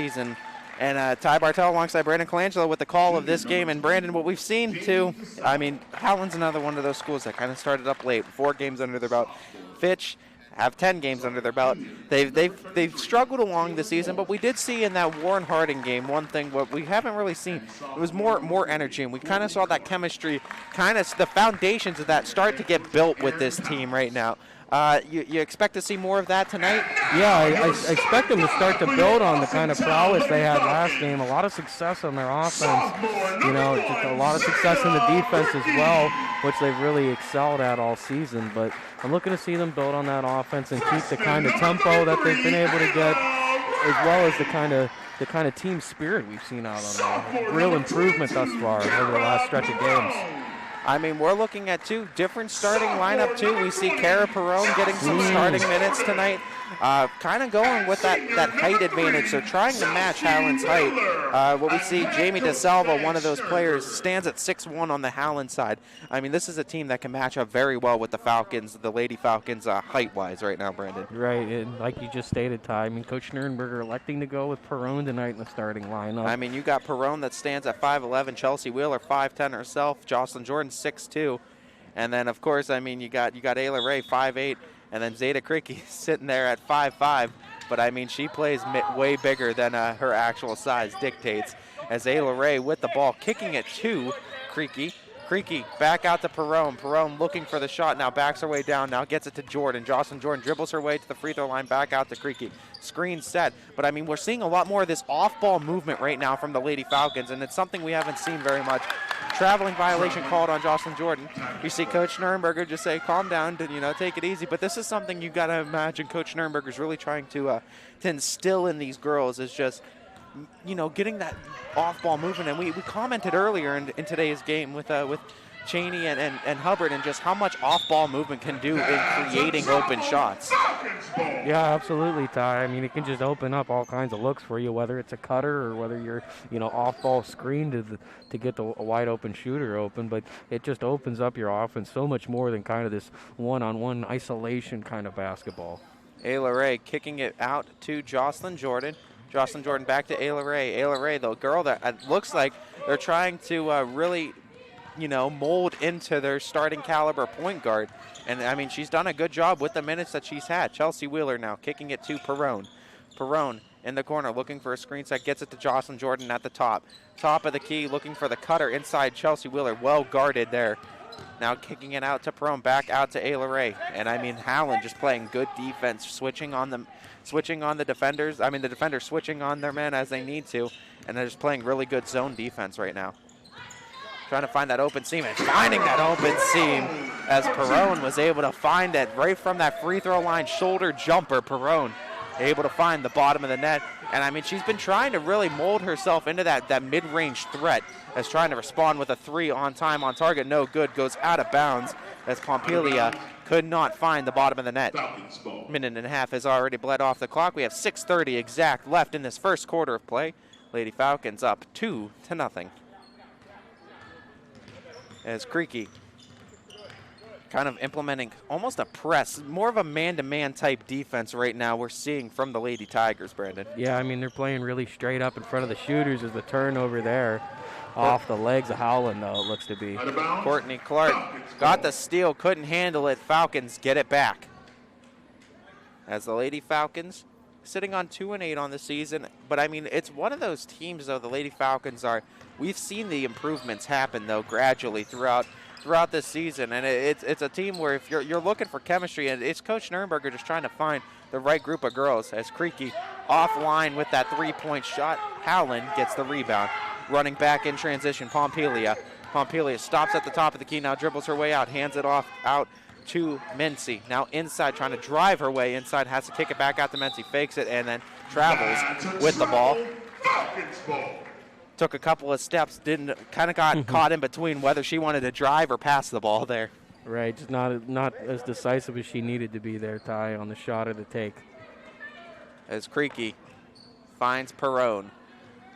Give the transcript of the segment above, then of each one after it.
season. And Ty Bartel alongside Brandon Colangelo with the call of this game. And Brandon, what we've seen too, I mean, Howland's another one of those schools that kind of started up late, 4 games under their belt. Fitch have 10 games under their belt. They've struggled along the season, but we did see in that Warren Harding game one thing what we haven't really seen. It was more energy, and we kind of saw that chemistry, kind of the foundations of that start to get built with this team right now. You expect to see more of that tonight? Yeah, I expect them to start to build on the kind of prowess they had last game. A lot of success on their offense, just a lot of success in the defense as well, which they've really excelled at all season. But I'm looking to see them build on that offense and keep the kind of tempo that they've been able to get, as well as the kind of team spirit we've seen out on them. Real improvement thus far over the last stretch of games. I mean, we're looking at 2 different starting lineup, too. We see Kara Perrone getting some starting minutes tonight. Kind of going with that height advantage. So trying to match Howland's height. What we see, Jamie DeSalvo, one of those players, stands at 6'1" on the Howland side. I mean, this is a team that can match up very well with the Falcons, the Lady Falcons, height-wise right now, Brandon. Right, and like you just stated, Ty, I mean, Coach Schnernberger electing to go with Perrone tonight in the starting lineup. I mean, you got Perrone that stands at 5'11", Chelsea Wheeler 5'10" herself, Jocelyn Jordan 6'2", and then of course, I mean, you got Ayla Ray 5'8", and then Zeta Cricky sitting there at 5'5", but I mean, she plays way bigger than her actual size dictates. As Ayla Ray with the ball, kicking it to Cricky. Cricky back out to Perrone. Perrone looking for the shot, now backs her way down, now gets it to Jordan. Jocelyn Jordan dribbles her way to the free throw line, back out to Cricky. Screen set, but I mean, we're seeing a lot more of this off-ball movement right now from the Lady Falcons, and it's something we haven't seen very much. Traveling violation called on Jocelyn Jordan. You see Coach Schnernberger just say, calm down, take it easy, but this is something you've got to imagine Coach Schnernberger's really trying to instill in these girls, is just getting that off-ball movement. And we commented earlier in today's game with Cheney and Hubbard, and just how much off-ball movement can do in creating open shots. Yeah, absolutely, Ty. I mean, it can just open up all kinds of looks for you, whether it's a cutter or whether you're, off-ball screen to get a wide-open shooter open. But it just opens up your offense so much more than kind of this one-on-one isolation kind of basketball. Ayla Ray kicking it out to Jocelyn Jordan. Jocelyn Jordan back to Ayla Ray. Ayla Ray, the girl that looks like they're trying to really, mold into their starting caliber point guard. And, I mean, she's done a good job with the minutes that she's had. Chelsea Wheeler now kicking it to Perrone. Perrone in the corner looking for a screen set, gets it to Jocelyn Jordan at the top. Top of the key, looking for the cutter inside Chelsea Wheeler. Well guarded there. Now kicking it out to Perrone, back out to Ayla Ray. And, I mean, Howland just playing good defense, switching on the defenders. I mean, the defenders switching on their men as they need to. And they're just playing really good zone defense right now. Trying to find that open seam and finding that open seam as Perrone was able to find it right from that free throw line shoulder jumper. Perrone able to find the bottom of the net. And, I mean, she's been trying to really mold herself into that mid-range threat as trying to respond with a 3 on time, on target. No good. Goes out of bounds as Pompilia could not find the bottom of the net. Minute and a half has already bled off the clock. We have 6:30 exact left in this first quarter of play. Lady Falcons up 2-0. As Creaky kind of implementing almost a press, more of a man-to-man type defense right now we're seeing from the Lady Tigers, Brandon. Yeah, I mean, they're playing really straight up in front of the shooters as the turnover there. Off the legs of Howland, though, it looks to be. Courtney Clark got the steal, couldn't handle it. Falcons get it back. As the Lady Falcons sitting on 2-8 on the season. But, I mean, it's one of those teams, though, the Lady Falcons are. We've seen the improvements happen, though, gradually throughout this season. And it's a team where if you're looking for chemistry, and it's Coach Schnernberger just trying to find the right group of girls. As Creaky offline with that three-point shot, Howland gets the rebound. Running back in transition, Pompilia. Pompilia stops at the top of the key, now dribbles her way out, hands it off out to Mincy. Now inside, trying to drive her way inside, has to kick it back out to Mincy, fakes it, and then travels with the ball. Took a couple of steps, got caught in between whether she wanted to drive or pass the ball there. Right, just not as decisive as she needed to be there, Ty, on the shot or the take. As Creaky finds Perrone.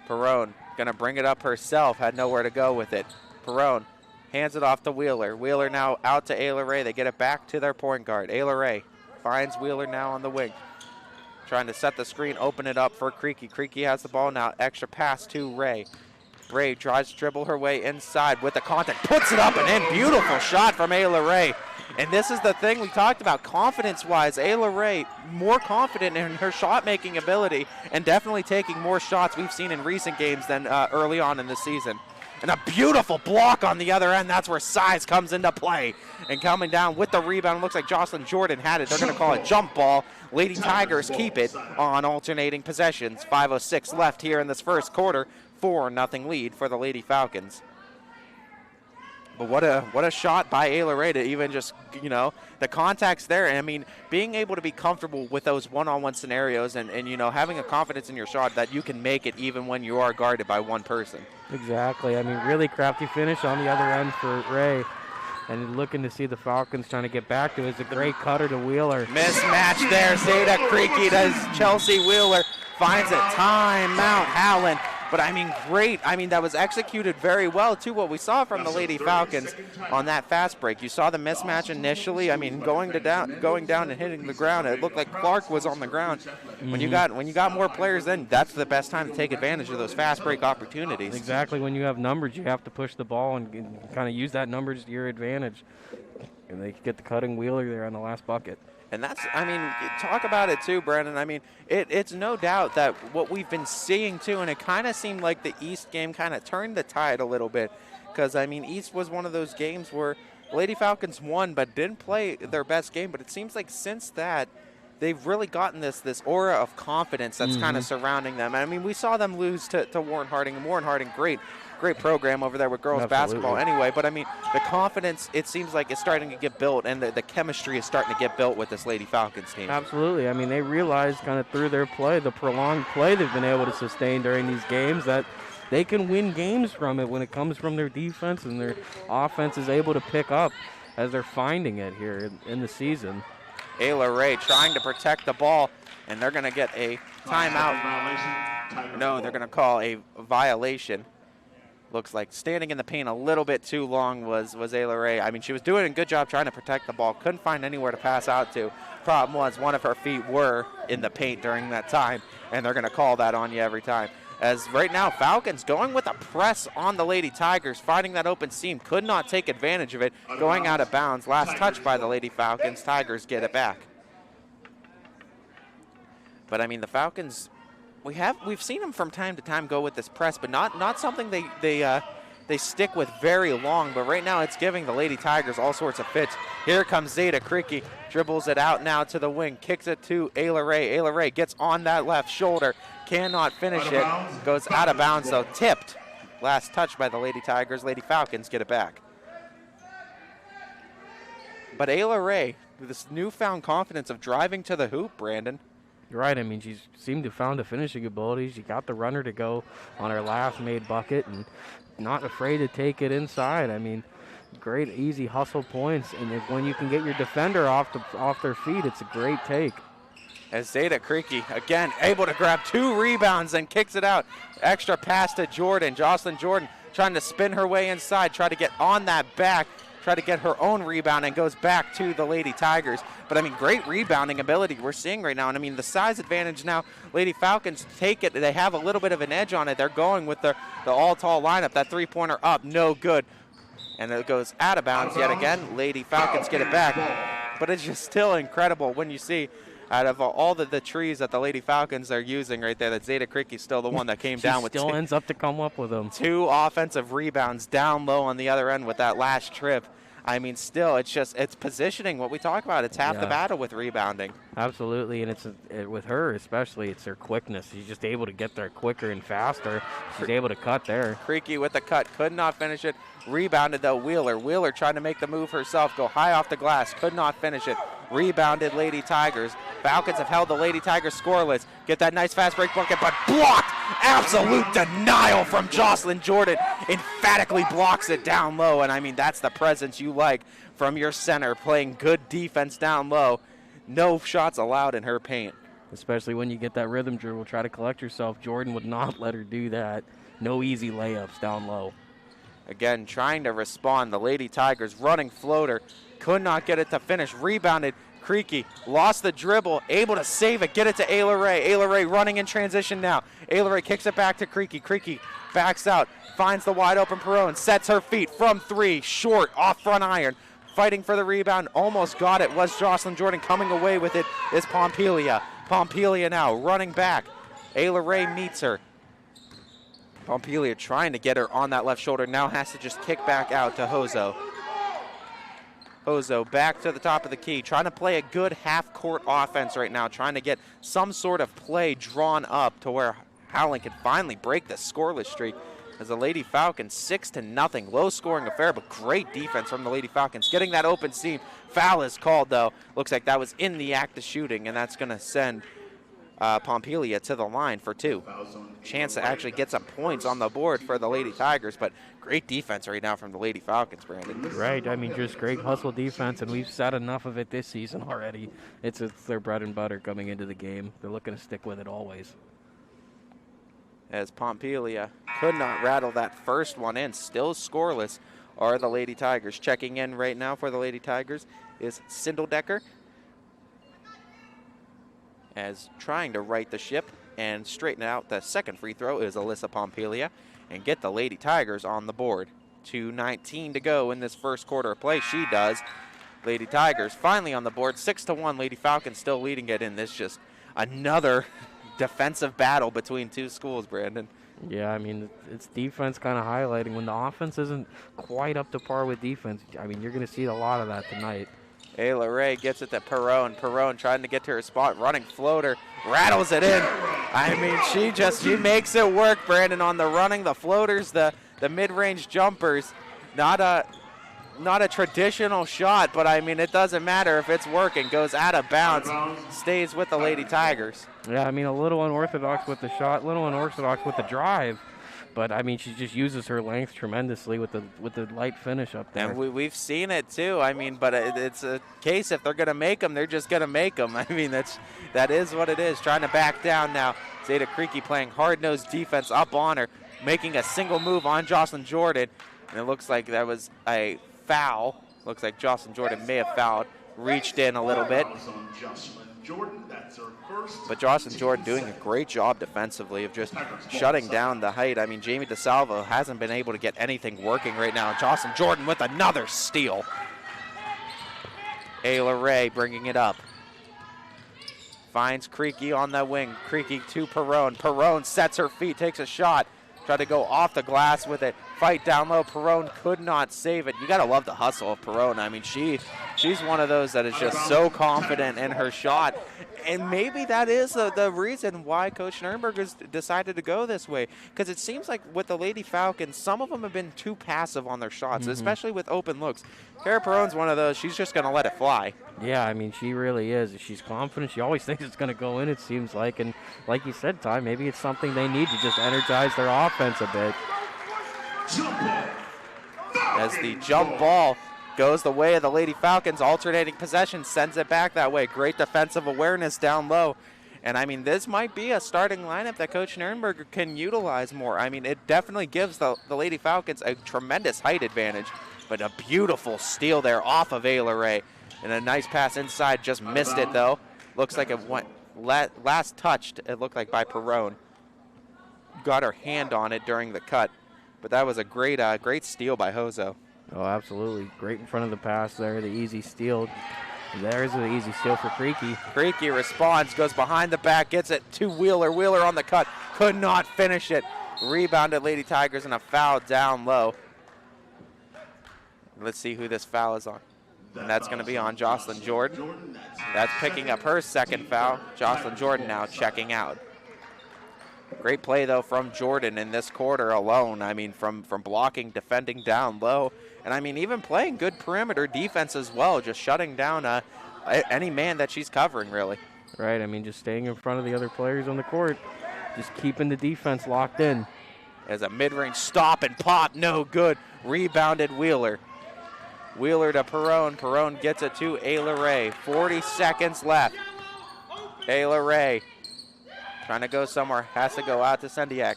Perrone gonna bring it up herself, had nowhere to go with it. Perrone hands it off to Wheeler. Wheeler now out to Ayla Ray. They get it back to their point guard. Ayla Ray finds Wheeler now on the wing. trying to set the screen, open it up for Creaky. Creaky has the ball now, extra pass to Ray. Ray tries to dribble her way inside with the contact, puts it up and in. Beautiful shot from Ayla Ray. And this is the thing we talked about, confidence-wise. Ayla Ray, more confident in her shot-making ability and definitely taking more shots we've seen in recent games than early on in the season. And a beautiful block on the other end. That's where size comes into play. And coming down with the rebound, looks like Jocelyn Jordan had it. They're going to call it jump ball. Lady Tigers keep it on alternating possessions. 5:06 left here in this first quarter. 4-0 lead for the Lady Falcons. But what a shot by Ayla Ray to even just, the contact's there. And, I mean, being able to be comfortable with those one-on-one scenarios and having a confidence in your shot that you can make it even when you are guarded by one person. Exactly. I mean, really crafty finish on the other end for Ray. And looking to see the Falcons trying to get back to it. It's a great cutter to Wheeler. Mismatch there. Zeta Creaky does Chelsea Wheeler. Finds it. Timeout, Howland. But, I mean, great. I mean, that was executed very well, too, what we saw from the Lady Falcons on that fast break. You saw the mismatch initially. I mean, going down and hitting the ground. It looked like Clark was on the ground. Mm-hmm. When you got more players, then that's the best time to take advantage of those fast break opportunities. Exactly. When you have numbers, you have to push the ball and kind of use that numbers to your advantage. And they get the cutting Wheeler there on the last bucket. And that's, I mean, talk about it too, Brandon. I mean, it's no doubt that what we've been seeing too, and it kind of seemed like the East game kind of turned the tide a little bit. Because, I mean, East was one of those games where Lady Falcons won but didn't play their best game. But it seems like since that, they've really gotten this aura of confidence that's kind of surrounding them. I mean, we saw them lose to Warren Harding. And Warren Harding, great program over there with girls basketball anyway. But, I mean, the confidence, it seems like, is starting to get built, and the chemistry is starting to get built with this Lady Falcons team. Absolutely. I mean, they realized kind of through their play, the prolonged play they've been able to sustain during these games, that they can win games from it when it comes from their defense, and their offense is able to pick up as they're finding it here in the season. Ayla Ray trying to protect the ball, and they're going to get a timeout. No, they're going to call a violation. Looks like standing in the paint a little bit too long was Ayla Ray. I mean, she was doing a good job trying to protect the ball. Couldn't find anywhere to pass out to. Problem was one of her feet were in the paint during that time, and they're going to call that on you every time. As right now, Falcons going with a press on the Lady Tigers, finding that open seam. Could not take advantage of it. Going out of bounds. Last touch by the Lady Falcons. Tigers get it back. But, I mean, the Falcons... We've seen them from time to time go with this press, but not something they stick with very long. But right now it's giving the Lady Tigers all sorts of fits. Here comes Zeta Creaky, dribbles it out now to the wing, kicks it to Ayla Ray. Ayla Ray gets on that left shoulder, cannot finish it, goes out of bounds though, tipped. Last touch by the Lady Tigers. Lady Falcons get it back. But Ayla Ray, with this newfound confidence of driving to the hoop, Brandon. You're right. I mean, she seemed to have found the finishing ability. She got the runner to go on her last made bucket and not afraid to take it inside. I mean, great easy hustle points. And when you can get your defender off their feet, it's a great take. As Zeta Creaky, again, able to grab 2 rebounds and kicks it out. Extra pass to Jordan. Jocelyn Jordan trying to spin her way inside, try to get on that back, try to get her own rebound, and goes back to the Lady Tigers. But, I mean, great rebounding ability we're seeing right now. And, I mean, the size advantage now, Lady Falcons take it. They have a little bit of an edge on it. They're going with the all-tall lineup. That three-pointer up, no good. And it goes out of bounds yet again. Lady Falcons get it back. But it's just still incredible when you see out of all the trees that the Lady Falcons are using right there, that Zeta Creaky's still the one that came down with still ends up to come up with them. 2 offensive rebounds down low on the other end with that last trip. I mean, still, it's positioning, what we talk about. It's half the battle with rebounding. Absolutely, and with her especially, it's her quickness. She's just able to get there quicker and faster. She's able to cut there. Creaky with the cut, could not finish it. Rebounded, though, Wheeler. Wheeler trying to make the move herself, go high off the glass, could not finish it. Rebounded Lady Tigers. Falcons have held the Lady Tigers scoreless. Get that nice fast break bucket, but blocked. Absolute denial from Jocelyn Jordan. Emphatically blocks it down low, and I mean, that's the presence you like from your center, playing good defense down low. No shots allowed in her paint. Especially when you get that rhythm dribble, try to collect yourself. Jordan would not let her do that. No easy layups down low. Again, trying to respond. The Lady Tigers running floater. Could not get it to finish. Rebounded. Creaky lost the dribble, able to save it, get it to Ayla Ray. Ayla Ray running in transition now. Ayla Ray kicks it back to Creaky. Creaky backs out, finds the wide open Perone, sets her feet from 3, short, off front iron. Fighting for the rebound, almost got it, was Jocelyn Jordan. Coming away with it is Pompelia. Pompelia now running back. Ayla Ray meets her. Pompelia trying to get her on that left shoulder, now has to just kick back out to Hozo. Hozo back to the top of the key, trying to play a good half-court offense right now, trying to get some sort of play drawn up to where Howland can finally break the scoreless streak. As the Lady Falcons 6-0, low-scoring affair, but great defense from the Lady Falcons. Getting that open seam. Foul is called, though. Looks like that was in the act of shooting, and that's going to send Pompelia to the line for 2. Chance to actually get some points on the board for the Lady Tigers, but great defense right now from the Lady Falcons, Brandon. Right, I mean, just great hustle defense, and we've said enough of it this season already. It's their bread and butter coming into the game. They're looking to stick with it always. As Pompelia could not rattle that first one in, still scoreless are the Lady Tigers. Checking in right now for the Lady Tigers is Sindeldecker, as trying to right the ship and straighten out the second free throw is Alyssa Pompelia and get the Lady Tigers on the board. 2:19 to go in this first quarter of play. She does. Lady Tigers finally on the board, 6-1. Lady Falcons still leading it in this just another defensive battle between two schools, Brandon. Yeah, I mean, it's defense kind of highlighting when the offense isn't quite up to par with defense. I mean, you're going to see a lot of that tonight. Ayla Ray gets it to Perone. Perone trying to get to her spot, running floater, rattles it in. I mean, she makes it work, Brandon, on the running, the floaters, the mid-range jumpers. Not a traditional shot, but I mean, it doesn't matter if it's working. Goes out of bounds, stays with the Lady Tigers. Yeah, I mean, a little unorthodox with the shot, a little unorthodox with the drive. But, I mean, she just uses her length tremendously with the light finish up there. And we've seen it, too. I mean, but it's a case if they're going to make them, they're just going to make them. I mean, that is what it is. Trying to back down now. Zeta Creaky playing hard-nosed defense up on her, making a single move on Jocelyn Jordan. And it looks like that was a foul. Looks like Jocelyn Jordan may have fouled, reached in a little bit. But Jocelyn Jordan doing a great job defensively of just shutting down the height. I mean, Jamie DeSalvo hasn't been able to get anything working right now. Jocelyn Jordan with another steal. Ayla Ray bringing it up. Finds Creaky on the wing. Creaky to Perone. Perone sets her feet, takes a shot. Tried to go off the glass with it. Fight down low. Perone could not save it. You got to love the hustle of Perone. I mean, she's one of those that is just so confident in her shot. And maybe that is the reason why Coach Nurnberg has decided to go this way. Because it seems like with the Lady Falcons, some of them have been too passive on their shots, especially with open looks. Kara Perone's one of those. She's just going to let it fly. Yeah, I mean, she really is. She's confident. She always thinks it's going to go in, it seems like. And like you said, Ty, maybe it's something they need to just energize their offense a bit. As the jump ball goes the way of the Lady Falcons, alternating possession, sends it back that way. Great defensive awareness down low. And, I mean, this might be a starting lineup that Coach Nurnberger can utilize more. I mean, it definitely gives the Lady Falcons a tremendous height advantage. But a beautiful steal there off of Ayla Ray. And a nice pass inside, just missed it, though. Looks like it went last touched, it looked like, by Perone. Got her hand on it during the cut. But that was a great steal by Hozo. Oh, absolutely. Great in front of the pass there, the easy steal. There's the easy steal for Creaky. Creaky responds, goes behind the back, gets it to Wheeler. Wheeler on the cut, could not finish it. Rebounded Lady Tigers and a foul down low. Let's see who this foul is on. And that's going to be on Jocelyn Jordan. That's picking up her second foul. Jocelyn Jordan now checking out. Great play, though, from Jordan in this quarter alone. I mean, from blocking, defending down low. And, I mean, even playing good perimeter defense as well, just shutting down any man that she's covering, really. Right, I mean, just staying in front of the other players on the court, just keeping the defense locked in. As a mid-range stop and pop, no good. Rebounded Wheeler. Wheeler to Perone. Perone gets it to Ayla Ray. 40 seconds left. Ayla Ray trying to go somewhere. Has to go out to Sendiak.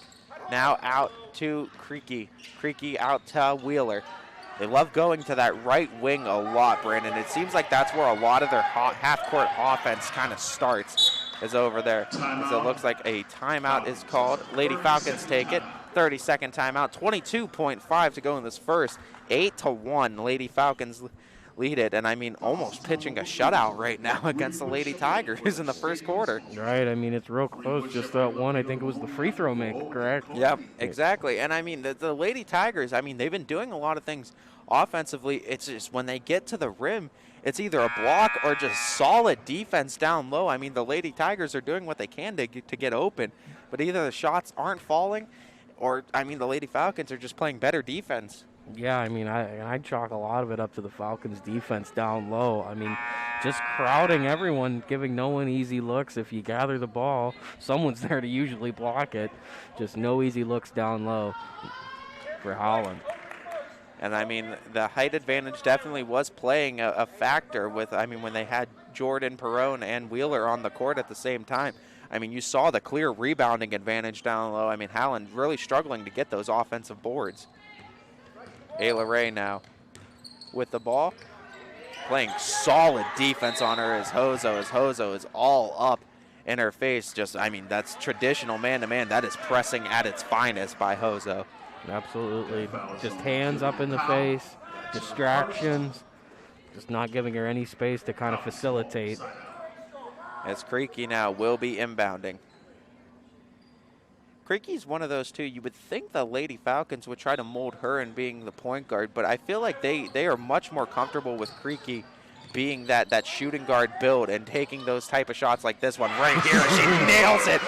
Now out to Creaky. Creaky out to Wheeler. They love going to that right wing a lot, Brandon. It seems like that's where a lot of their half-court offense kind of starts, is over there. As it looks like a timeout is called. Lady Falcons take it. 30-second timeout. 22.5 to go in this first. 8-1. Lady Falcons lead it, and I mean almost pitching a shutout right now against the Lady Tigers in the first quarter. Right, I mean it's real close. Just that one, I think it was the free throw make, correct? Yep, exactly. And I mean the Lady Tigers, I mean they've been doing a lot of things offensively. It's just when they get to the rim, it's either a block or just solid defense down low. I mean the Lady Tigers are doing what they can to get open, but either the shots aren't falling or, I mean, the Lady Falcons are just playing better defense. Yeah, I mean, I chalk a lot of it up to the Falcons' defense down low. I mean, just crowding everyone, giving no one easy looks. If you gather the ball, someone's there to usually block it. Just no easy looks down low for Howland. And, I mean, the height advantage definitely was playing a factor with, I mean, when they had Jordan, Perrone, and Wheeler on the court at the same time. I mean, you saw the clear rebounding advantage down low. I mean, Howland really struggling to get those offensive boards. Ayla Ray now with the ball, playing solid defense on her as Hozo is all up in her face. Just, I mean, that's traditional man-to-man. That is pressing at its finest by Hozo. Absolutely. Just hands up in the face, distractions, just not giving her any space to kind of facilitate. As Creaky now will be inbounding. Creaky's one of those two. You would think the Lady Falcons would try to mold her in being the point guard, but I feel like they are much more comfortable with Creaky being that shooting guard build and taking those type of shots like this one right here. She nails it.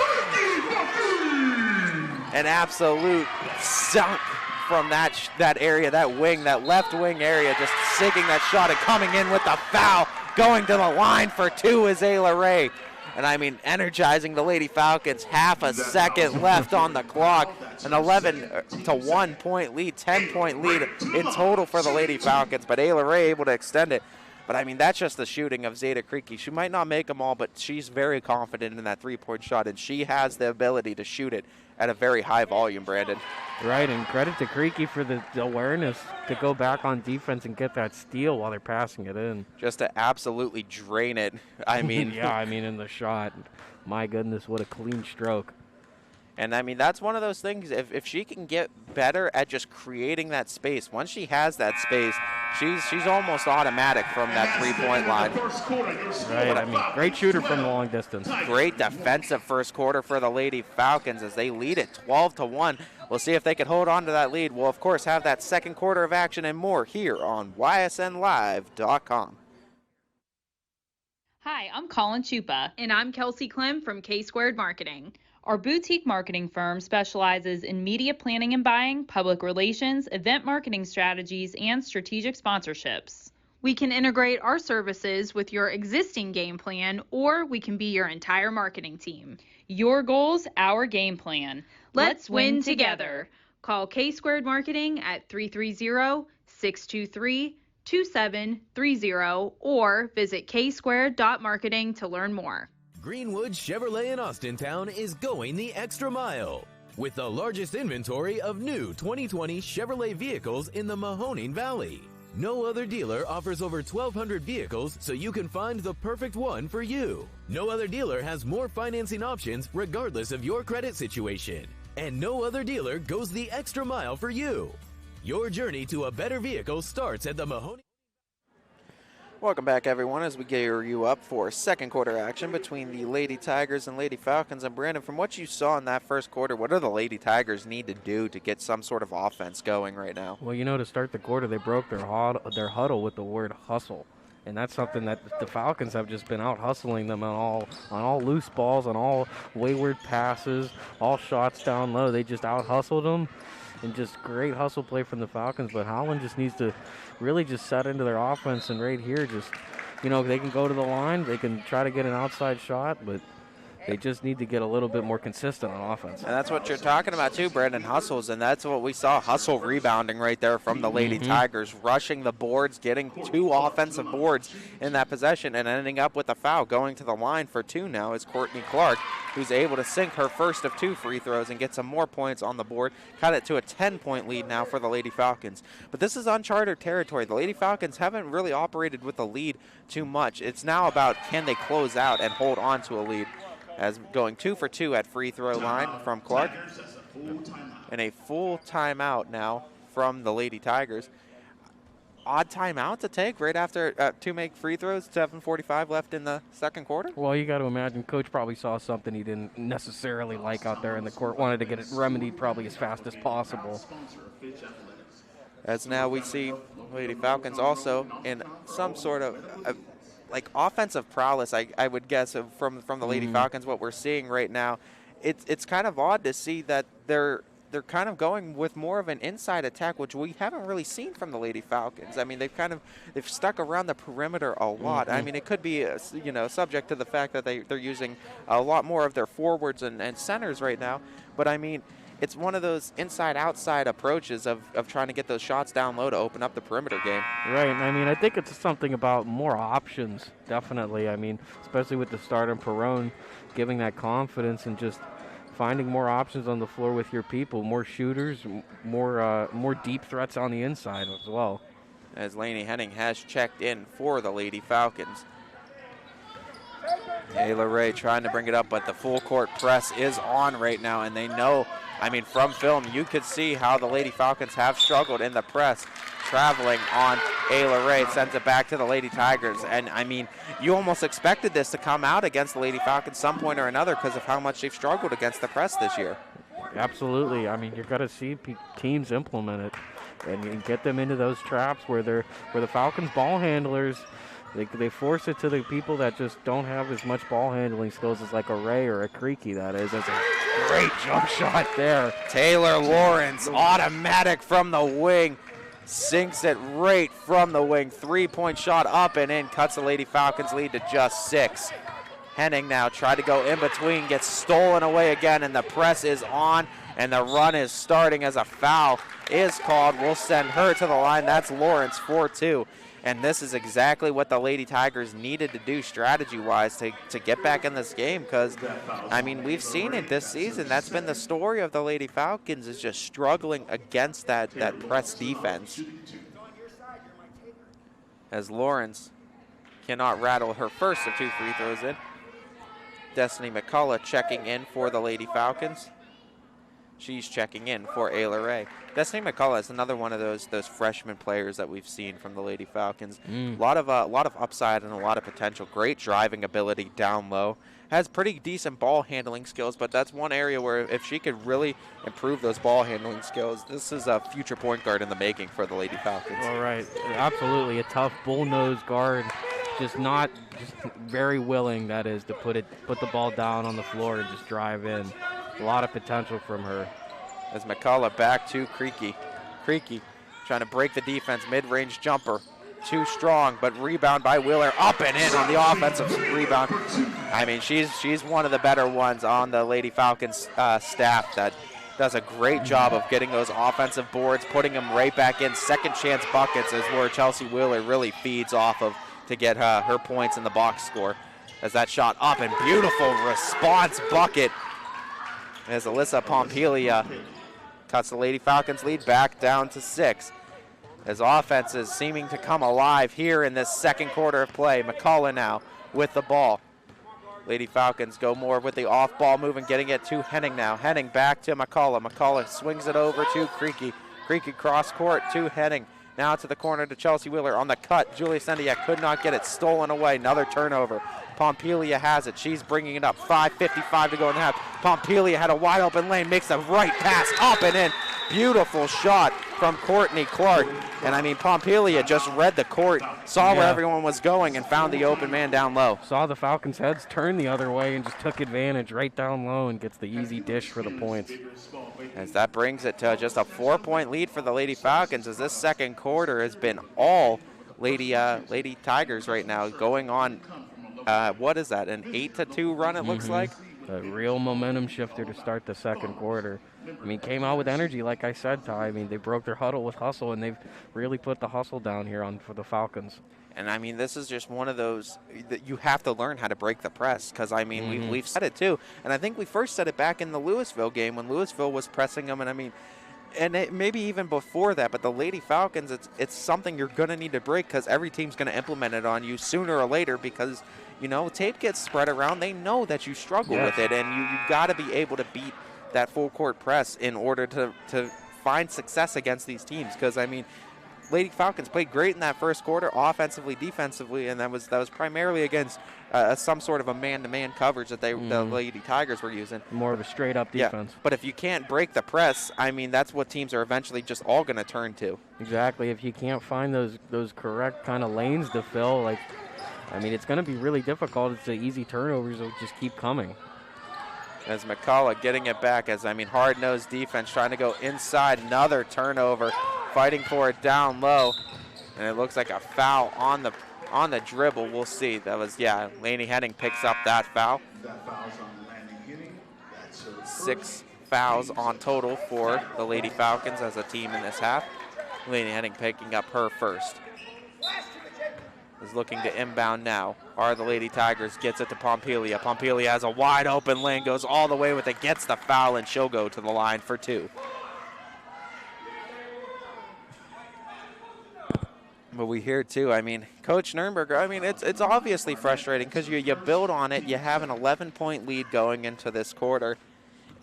An absolute sunk from that area, that wing, that left wing area, just sinking that shot and coming in with the foul. Going to the line for two is Ayla Ray. And I mean, energizing the Lady Falcons. Half a second left on the clock. An 11-1 point lead, 10-point lead in total for the Lady Falcons. But Ayla Ray able to extend it. But I mean, that's just the shooting of Zeta Creaky. She might not make them all, but she's very confident in that three-point shot, and she has the ability to shoot it at a very high volume, Brandon. Right, and credit to Creaky for the awareness to go back on defense and get that steal while they're passing it in. Just to absolutely drain it. I mean, yeah, I mean, in the shot, my goodness, what a clean stroke. And, I mean, that's one of those things. If she can get better at just creating that space, once she has that space, she's almost automatic from that three-point line. Right, I mean, great shooter from the long distance. Great defensive first quarter for the Lady Falcons as they lead it 12-1. We'll see if they can hold on to that lead. We'll, of course, have that second quarter of action and more here on ysnlive.com. Hi, I'm Colin Chupa. And I'm Kelsey Clem from K-Squared Marketing. Our boutique marketing firm specializes in media planning and buying, public relations, event marketing strategies, and strategic sponsorships. We can integrate our services with your existing game plan, or we can be your entire marketing team. Your goals, our game plan. Let's win together. Call K-Squared Marketing at 330-623-2730 or visit ksquared.marketing to learn more. Greenwood Chevrolet in Austintown is going the extra mile with the largest inventory of new 2020 Chevrolet vehicles in the Mahoning Valley. No other dealer offers over 1,200 vehicles, so you can find the perfect one for you. No other dealer has more financing options regardless of your credit situation. And no other dealer goes the extra mile for you. Your journey to a better vehicle starts at the Mahoning. Welcome back, everyone, as we gear you up for second quarter action between the Lady Tigers and Lady Falcons. And Brandon, from what you saw in that first quarter, what do the Lady Tigers need to do to get some sort of offense going right now? Well, you know, to start the quarter, they broke their huddle with the word hustle. And that's something that the Falcons have just been out hustling them on all loose balls, on all wayward passes, all shots down low. They just out hustled them, and just great hustle play from the Falcons. But Howland just needs to really just set into their offense, and right here, just, you know, they can go to the line, they can try to get an outside shot, but they just need to get a little bit more consistent on offense. And that's what you're talking about too, Brandon, hustles, and that's what we saw, hustle rebounding right there from the Lady Tigers, rushing the boards, getting two offensive boards in that possession, and ending up with a foul. Going to the line for two now is Courtney Clark. who's able to sink her first of 2 free throws and get some more points on the board. Cut it to a 10-point lead now for the Lady Falcons. But this is uncharted territory. The Lady Falcons haven't really operated with a lead too much. It's now about can they close out and hold on to a lead, as going 2 for 2 at free throw line from Clark. And a full timeout now from the Lady Tigers. Odd timeout to take right after to make free throws. 7:45 left in the second quarter. Well, you got to imagine Coach probably saw something he didn't necessarily like out there in the court. Wanted to get it remedied probably as fast as possible. As now we see Lady Falcons also in some sort of like offensive prowess, I would guess, from the Lady Falcons. What we're seeing right now, it's kind of odd to see that they're kind of going with more of an inside attack, which we haven't really seen from the Lady Falcons. I mean, they've stuck around the perimeter a lot. I mean, it could be subject to the fact that they're using a lot more of their forwards and centers right now. But I mean, it's one of those inside-outside approaches of trying to get those shots down low to open up the perimeter game. Right. I mean, I think it's something about more options, definitely. I mean, especially with the start of Perrone, giving that confidence and just finding more options on the floor with your people, more shooters, more deep threats on the inside as well. As Lainey Henning has checked in for the Lady Falcons. Ayla Ray trying to bring it up, but the full court press is on right now, and they know, I mean, from film, you could see how the Lady Falcons have struggled in the press. Traveling on Ayla Ray, sends it back to the Lady Tigers. And, I mean, you almost expected this to come out against the Lady Falcons some point or another because of how much they've struggled against the press this year. Absolutely. I mean, you're going to see teams implement it and get them into those traps where the Falcons ball handlers, they force it to the people that just don't have as much ball handling skills as like a Ray or a Creaky, that is. That's a great jump shot there. Taylor Lawrence, automatic from the wing. Sinks it right from the wing. 3-point shot up and in. Cuts the Lady Falcons lead to just 6. Henning now tried to go in between. Gets stolen away again. And the press is on. And the run is starting as a foul is called. We'll send her to the line. That's Lawrence, 4-2. And this is exactly what the Lady Tigers needed to do strategy-wise to get back in this game because, I mean, we've seen it this season. That's been the story of the Lady Falcons, is just struggling against that press defense. As Lawrence cannot rattle her first of 2 free throws in. Destiny McCullough checking in for the Lady Falcons. She's checking in for Ayla Ray. Destiny McCullough is another one of those freshman players that we've seen from the Lady Falcons. A lot of upside and a lot of potential. Great driving ability down low. Has pretty decent ball handling skills, but that's one area where if she could really improve those ball handling skills, this is a future point guard in the making for the Lady Falcons. All right, absolutely a tough bull-nosed guard. Just very willing, that is, to put the ball down on the floor and just drive in. A lot of potential from her. As McCullough back to Creaky. Creaky trying to break the defense, mid-range jumper. Too strong, but rebound by Wheeler. Up and in on the offensive rebound. I mean, she's one of the better ones on the Lady Falcons staff that does a great job of getting those offensive boards, putting them right back in. Second chance buckets is where Chelsea Wheeler really feeds off of to get her points in the box score. As that shot up and beautiful response bucket. As Alyssa Pompilia cuts the Lady Falcons lead back down to 6. As offense is seeming to come alive here in this second quarter of play. McCullough now with the ball. Lady Falcons go more with the off-ball move and getting it to Henning now. Henning back to McCullough. McCullough swings it over to Creaky. Creaky cross court to Henning. Now to the corner to Chelsea Wheeler on the cut. Julia Sendiak could not get it stolen away. Another turnover. Pompilia has it. She's bringing it up. 5:55 to go in the half. Pompilia had a wide open lane. Makes a right pass up and in. Beautiful shot from Courtney Clark. And I mean, Pompilia just read the court, saw where everyone was going, and found the open man down low. Saw the Falcons' heads turn the other way and just took advantage right down low and gets the easy dish for the points. As that brings it to just a 4-point lead for the Lady Falcons, as this second quarter has been all Lady Tigers right now, going on, what is that, an 8-2 run it looks like? A real momentum shifter to start the second quarter. I mean, came out with energy, like I said, Ty. I mean, they broke their huddle with hustle, and they've really put the hustle down here for the Falcons. And, I mean, this is just one of those that you have to learn how to break the press because, I mean, we've said it too. And I think we first said it back in the Louisville game when Louisville was pressing them. And, I mean, maybe even before that, but the Lady Falcons, it's something you're going to need to break because every team's going to implement it on you sooner or later because, you know, tape gets spread around. They know that you struggle with it, and you got to be able to beat that full court press in order to find success against these teams because, I mean, Lady Falcons played great in that first quarter, offensively, defensively, and that was primarily against some sort of a man-to-man coverage that the Lady Tigers were using. More of a straight-up defense. Yeah. But if you can't break the press, I mean, that's what teams are eventually just all going to turn to. Exactly. If you can't find those correct kind of lanes to fill, like, I mean, it's going to be really difficult. It's the easy turnovers will just keep coming. As McCullough getting it back, as, I mean, hard-nosed defense trying to go inside, another turnover, fighting for it down low, and it looks like a foul on the dribble. We'll see. That was, Laney Henning picks up that foul. 6 fouls on total for the Lady Falcons as a team in this half. Laney Henning picking up her first. Is looking to inbound now. Are the Lady Tigers, gets it to Pompelia. Pompelia has a wide open lane, goes all the way with it, gets the foul, and she'll go to the line for 2. But we hear too, I mean, Coach Nurnberger, I mean, it's obviously frustrating because you build on it. You have an 11-point lead going into this quarter.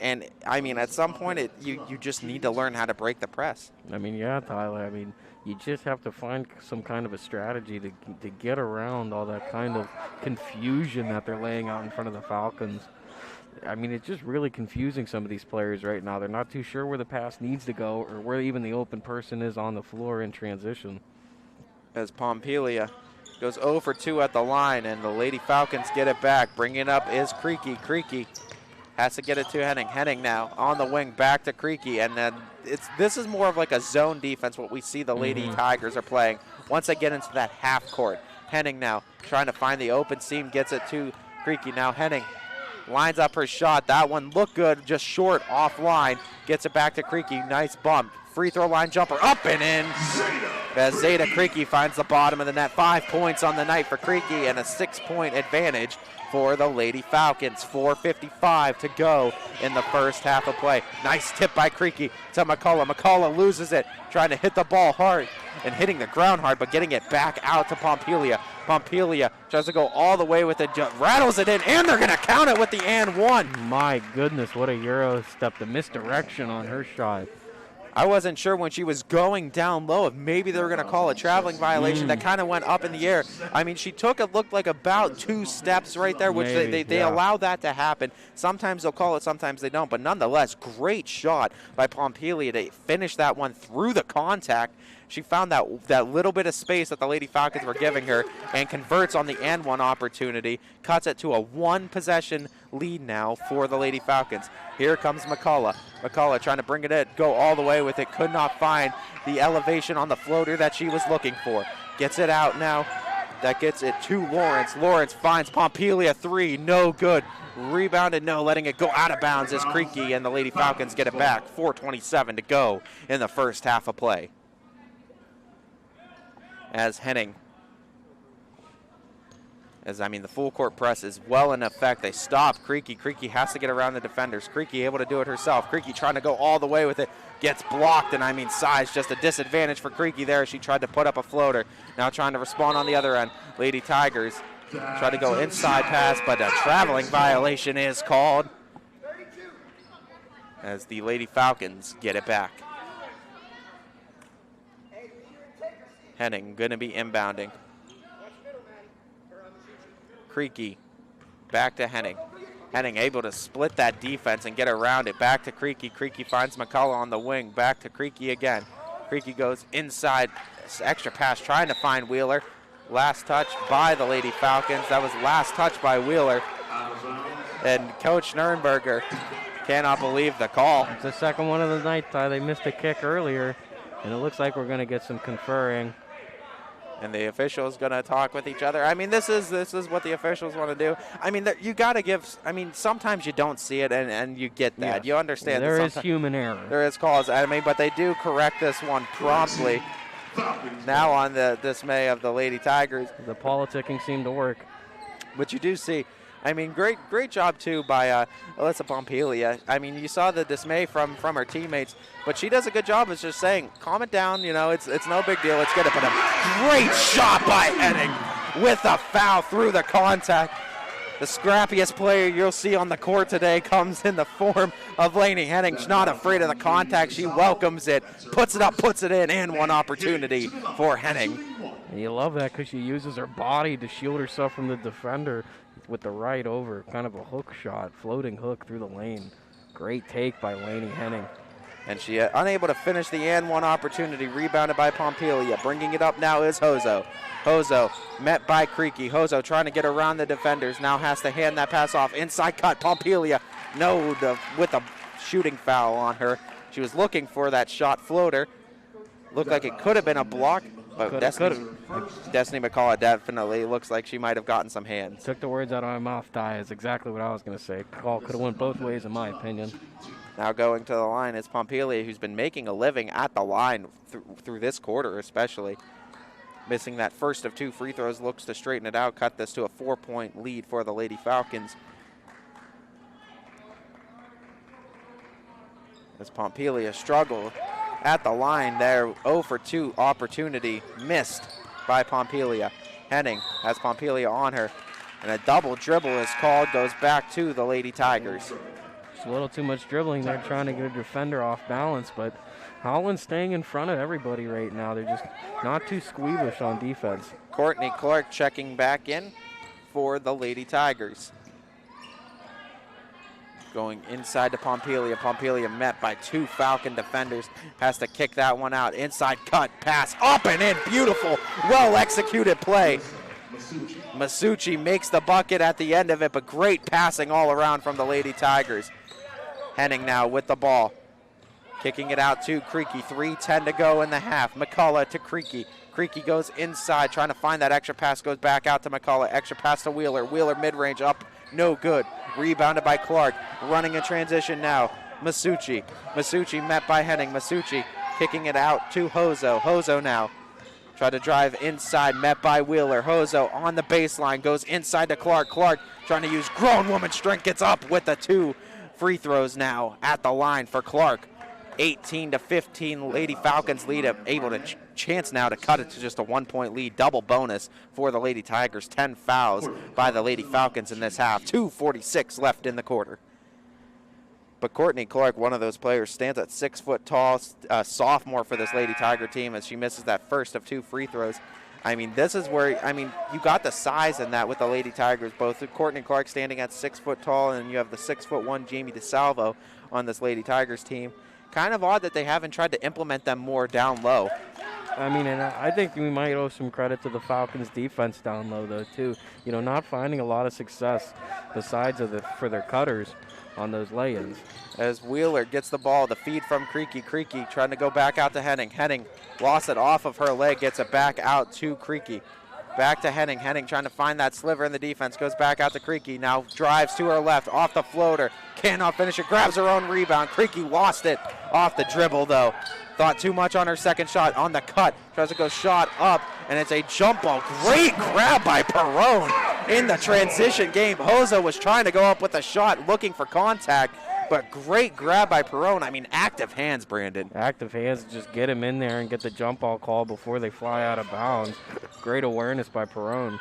And, I mean, at some point, you just need to learn how to break the press. I mean, yeah, Tyler, I mean, you just have to find some kind of a strategy to get around all that kind of confusion that they're laying out in front of the Falcons. I mean, it's just really confusing some of these players right now. They're not too sure where the pass needs to go or where even the open person is on the floor in transition. As Pompelia goes 0 for 2 at the line, and the Lady Falcons get it back. Bringing it up is Creaky. Creaky has to get it to Henning. Henning now on the wing, back to Creaky, and then this is more of like a zone defense, what we see the Lady Tigers are playing once they get into that half court. Henning now trying to find the open seam, gets it to Creaky. Now Henning lines up her shot. That one looked good, just short offline. Gets it back to Creaky. Nice bump. Free throw line jumper up and in. As Zeta Creaky finds the bottom of the net. 5 points on the night for Creaky and a 6-point advantage for the Lady Falcons. 4:55 to go in the first half of play. Nice tip by Creaky to McCullough. McCullough loses it, trying to hit the ball hard and hitting the ground hard, but getting it back out to Pompelia. Pompelia tries to go all the way with it, rattles it in, and they're going to count it with the and one. My goodness, what a Euro step. The misdirection on her shot. I wasn't sure when she was going down low if maybe they were going to call a traveling violation. That kind of went up in the air. I mean, she took it, looked like about 2 steps right there, which they allow that to happen. Sometimes they'll call it, sometimes they don't. But nonetheless, great shot by Pompelia to finish that one through the contact. She found that little bit of space that the Lady Falcons were giving her and converts on the and one opportunity. Cuts it to a 1-possession lead now for the Lady Falcons. Here comes McCullough. McCullough trying to bring it in, go all the way with it. Could not find the elevation on the floater that she was looking for. Gets it out now. That gets it to Lawrence. Lawrence finds Pompelia 3. No good. Rebounded, no, letting it go out of bounds is Creaky, and the Lady Falcons get it back. 4:27 to go in the first half of play. As Henning, the full court press is well in effect. They stop Creaky. Creaky has to get around the defenders. Creaky able to do it herself. Creaky trying to go all the way with it. Gets blocked, and size just a disadvantage for Creaky there. She tried to put up a floater. Now trying to respond on the other end. Lady Tigers try to go inside pass, but a traveling violation is called as the Lady Falcons get it back. Henning going to be inbounding. Creaky back to Henning. Henning able to split that defense and get around it. Back to Creaky. Creaky finds McCullough on the wing. Back to Creaky again. Creaky goes inside. Extra pass trying to find Wheeler. Last touch by the Lady Falcons. That was last touch by Wheeler. And Coach Nurnberger cannot believe the call. It's the second one of the night, Ty. They missed a kick earlier, and it looks like we're going to get some conferring. And the officials going to talk with each other. I mean, this is what the officials want to do. I mean, you got to give. I mean, sometimes you don't see it, and you get that. Yes. You understand. There is human error. There is calls. I mean, but they do correct this one promptly. Now on the dismay of the Lady Tigers. The politicking seemed to work. But you do see. I mean, great job, too, by Alyssa Pompilia. I mean, you saw the dismay from her teammates, but she does a good job of just saying, calm it down, you know, it's no big deal, let's get it. But a great shot by Henning with a foul through the contact. The scrappiest player you'll see on the court today comes in the form of Lainey Henning. She's not afraid of the contact. She welcomes it, puts it up, puts it in, and one opportunity for Henning. And you love that because she uses her body to shield herself from the defender with the right over, kind of a hook shot, floating hook through the lane. Great take by Lainey Henning. And she unable to finish the and one opportunity, rebounded by Pompilia. Bringing it up now is Hozo. Hozo met by Creaky. Hozo trying to get around the defenders, now has to hand that pass off. Inside cut, Pompilia, with a shooting foul on her. She was looking for that shot floater. Looked like it could have been a block, but Destiny McCall definitely looks like she might have gotten some hands. Took the words out of my mouth, Ty, is exactly what I was going to say. Call could have went both ways in my opinion. Now going to the line is Pompilia, who's been making a living at the line through this quarter especially. Missing that first of 2 free throws, looks to straighten it out, cut this to a 4-point lead for the Lady Falcons. As Pompilia struggled at the line there, 0 for 2 opportunity missed by Pompilia. Henning has Pompilia on her, and a double dribble is called, goes back to the Lady Tigers. It's a little too much dribbling there, trying to get a defender off balance, but Howland's staying in front of everybody right now. They're just not too squeamish on defense. Courtney Clark checking back in for the Lady Tigers. Going inside to Pompilia. Pompilia met by 2 Falcon defenders. Has to kick that one out. Inside cut, pass, up and in. Beautiful, well-executed play. Masucci makes the bucket at the end of it, but great passing all around from the Lady Tigers. Henning now with the ball. Kicking it out to Creaky. 3:10 to go in the half. McCullough to Creaky. Creaky goes inside, trying to find that extra pass. Goes back out to McCullough. Extra pass to Wheeler. Wheeler mid-range up. No good. Rebounded by Clark. Running in transition now. Masucci. Masucci met by Henning. Masucci kicking it out to Hozo. Hozo now. Try to drive inside. Met by Wheeler. Hozo on the baseline. Goes inside to Clark. Clark trying to use grown woman strength. Gets up with the 2 free throws now at the line for Clark. 18-15 Lady Falcons lead, able to chance now to cut it to just a 1-point lead. Double bonus for the Lady Tigers. 10 fouls by the Lady Falcons in this half. 2:46 left in the quarter. But Courtney Clark, one of those players, stands at 6 foot tall, sophomore for this Lady Tiger team as she misses that first of 2 free throws. I mean, this is where, I mean, you got the size in that with the Lady Tigers, both Courtney Clark standing at 6 foot tall, and you have the 6'1" Jamie DeSalvo on this Lady Tigers team. Kind of odd that they haven't tried to implement them more down low. I mean, and I think we might owe some credit to the Falcons' defense down low, though, too. You know, not finding a lot of success besides for their cutters on those lay-ins. As Wheeler gets the ball, the feed from Creaky. Creaky trying to go back out to Henning. Henning lost it off of her leg, gets it back out to Creaky. Back to Henning. Henning trying to find that sliver in the defense. Goes back out to Creaky. Now drives to her left. Off the floater. Cannot finish it. Grabs her own rebound. Creaky lost it off the dribble, though. Thought too much on her second shot. On the cut. Tries to go shot up. And it's a jump ball. Great grab by Perrone in the transition game. Hozo was trying to go up with a shot, looking for contact. But great grab by Perrone. I mean, active hands, Brandon. Active hands, just get him in there and get the jump ball call before they fly out of bounds. Great awareness by Perrone.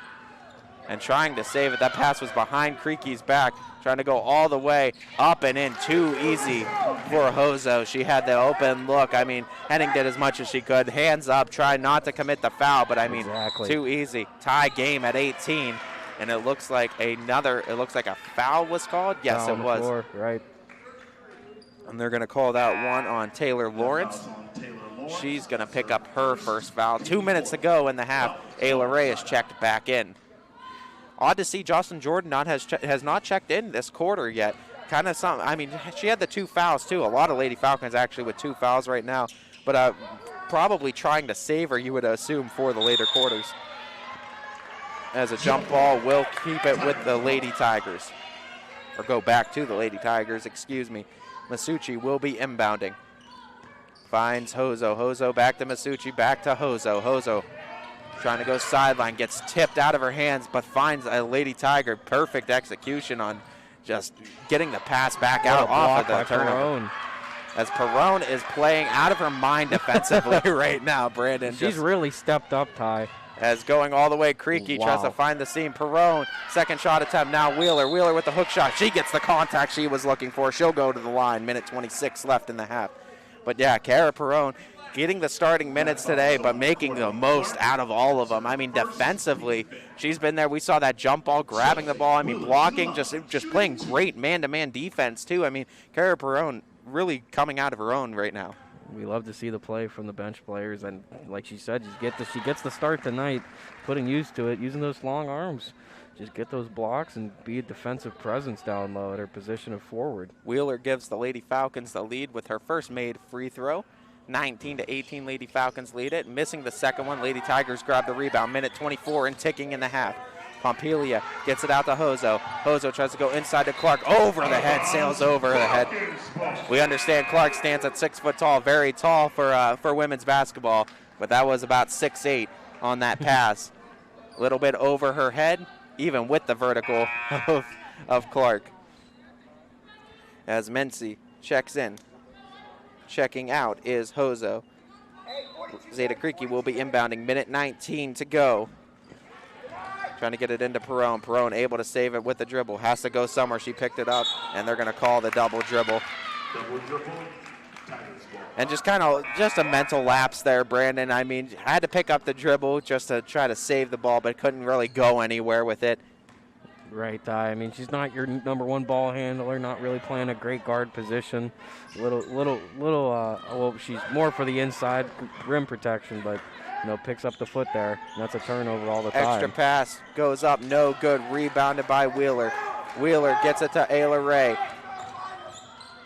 And trying to save it. That pass was behind Creaky's back. Trying to go all the way up and in. Too easy for Hozo. She had the open look. I mean, Henning did as much as she could. Hands up, trying not to commit the foul. But, I mean, Too easy. Tie game at 18. And it looks like a foul was called. Yes, it was. Floor, right. And they're going to call that one on Taylor Lawrence. She's going to pick up her first foul. 2 minutes to go in the half. Ayla Ray is checked back in. Odd to see Jocelyn Jordan has not checked in this quarter yet. Kind of something. I mean, she had the 2 fouls too. A lot of Lady Falcons actually with 2 fouls right now. But probably trying to save her, you would assume, for the later quarters. As a jump ball will keep it with the Lady Tigers. Or go back to the Lady Tigers, excuse me. Masucci will be inbounding. Finds Hozo. Hozo back to Masucci, back to Hozo. Hozo trying to go sideline, gets tipped out of her hands, but finds a Lady Tiger. Perfect execution on just getting the pass back out off of the turnover. As Perrone is playing out of her mind defensively right now, Brandon. She's really stepped up, Ty. As going all the way, Creaky tries to find the seam. Perrone, second shot attempt, now Wheeler. Wheeler with the hook shot. She gets the contact she was looking for. She'll go to the line, minute 26 left in the half. But yeah, Kara Perrone getting the starting minutes today, but making the most out of all of them. I mean, defensively, she's been there. We saw that jump ball, grabbing the ball. I mean, blocking, just playing great man-to-man defense, too. I mean, Kara Perrone really coming out of her own right now. We love to see the play from the bench players, and like she said, she gets the start tonight, putting used to it, using those long arms. Just get those blocks and be a defensive presence down low at her position of forward. Wheeler gives the Lady Falcons the lead with her first made free throw. 19-18, Lady Falcons lead it. Missing the second one, Lady Tigers grab the rebound. Minute 24 and ticking in the half. Pompelia gets it out to Hozo. Hozo tries to go inside to Clark. Over the head, sails over the head. We understand Clark stands at 6 foot tall, very tall for women's basketball, but that was about 6'8" on that pass. A little bit over her head, even with the vertical of Clark. As Mency checks in. Checking out is Hozo. Zeta Creaky will be inbounding. Minute 19 to go. Trying to get it into Perrone. Perrone able to save it with the dribble. Has to go somewhere. She picked it up, and they're going to call the double dribble. And just a mental lapse there, Brandon. I mean, had to pick up the dribble just to try to save the ball, but couldn't really go anywhere with it. Right, Ty. I mean, she's not your number one ball handler, not really playing a great guard position. Well, she's more for the inside rim protection, but, picks up the foot there. And that's a turnover all the time. Extra pass goes up, no good. Rebounded by Wheeler. Wheeler gets it to Ayla Ray.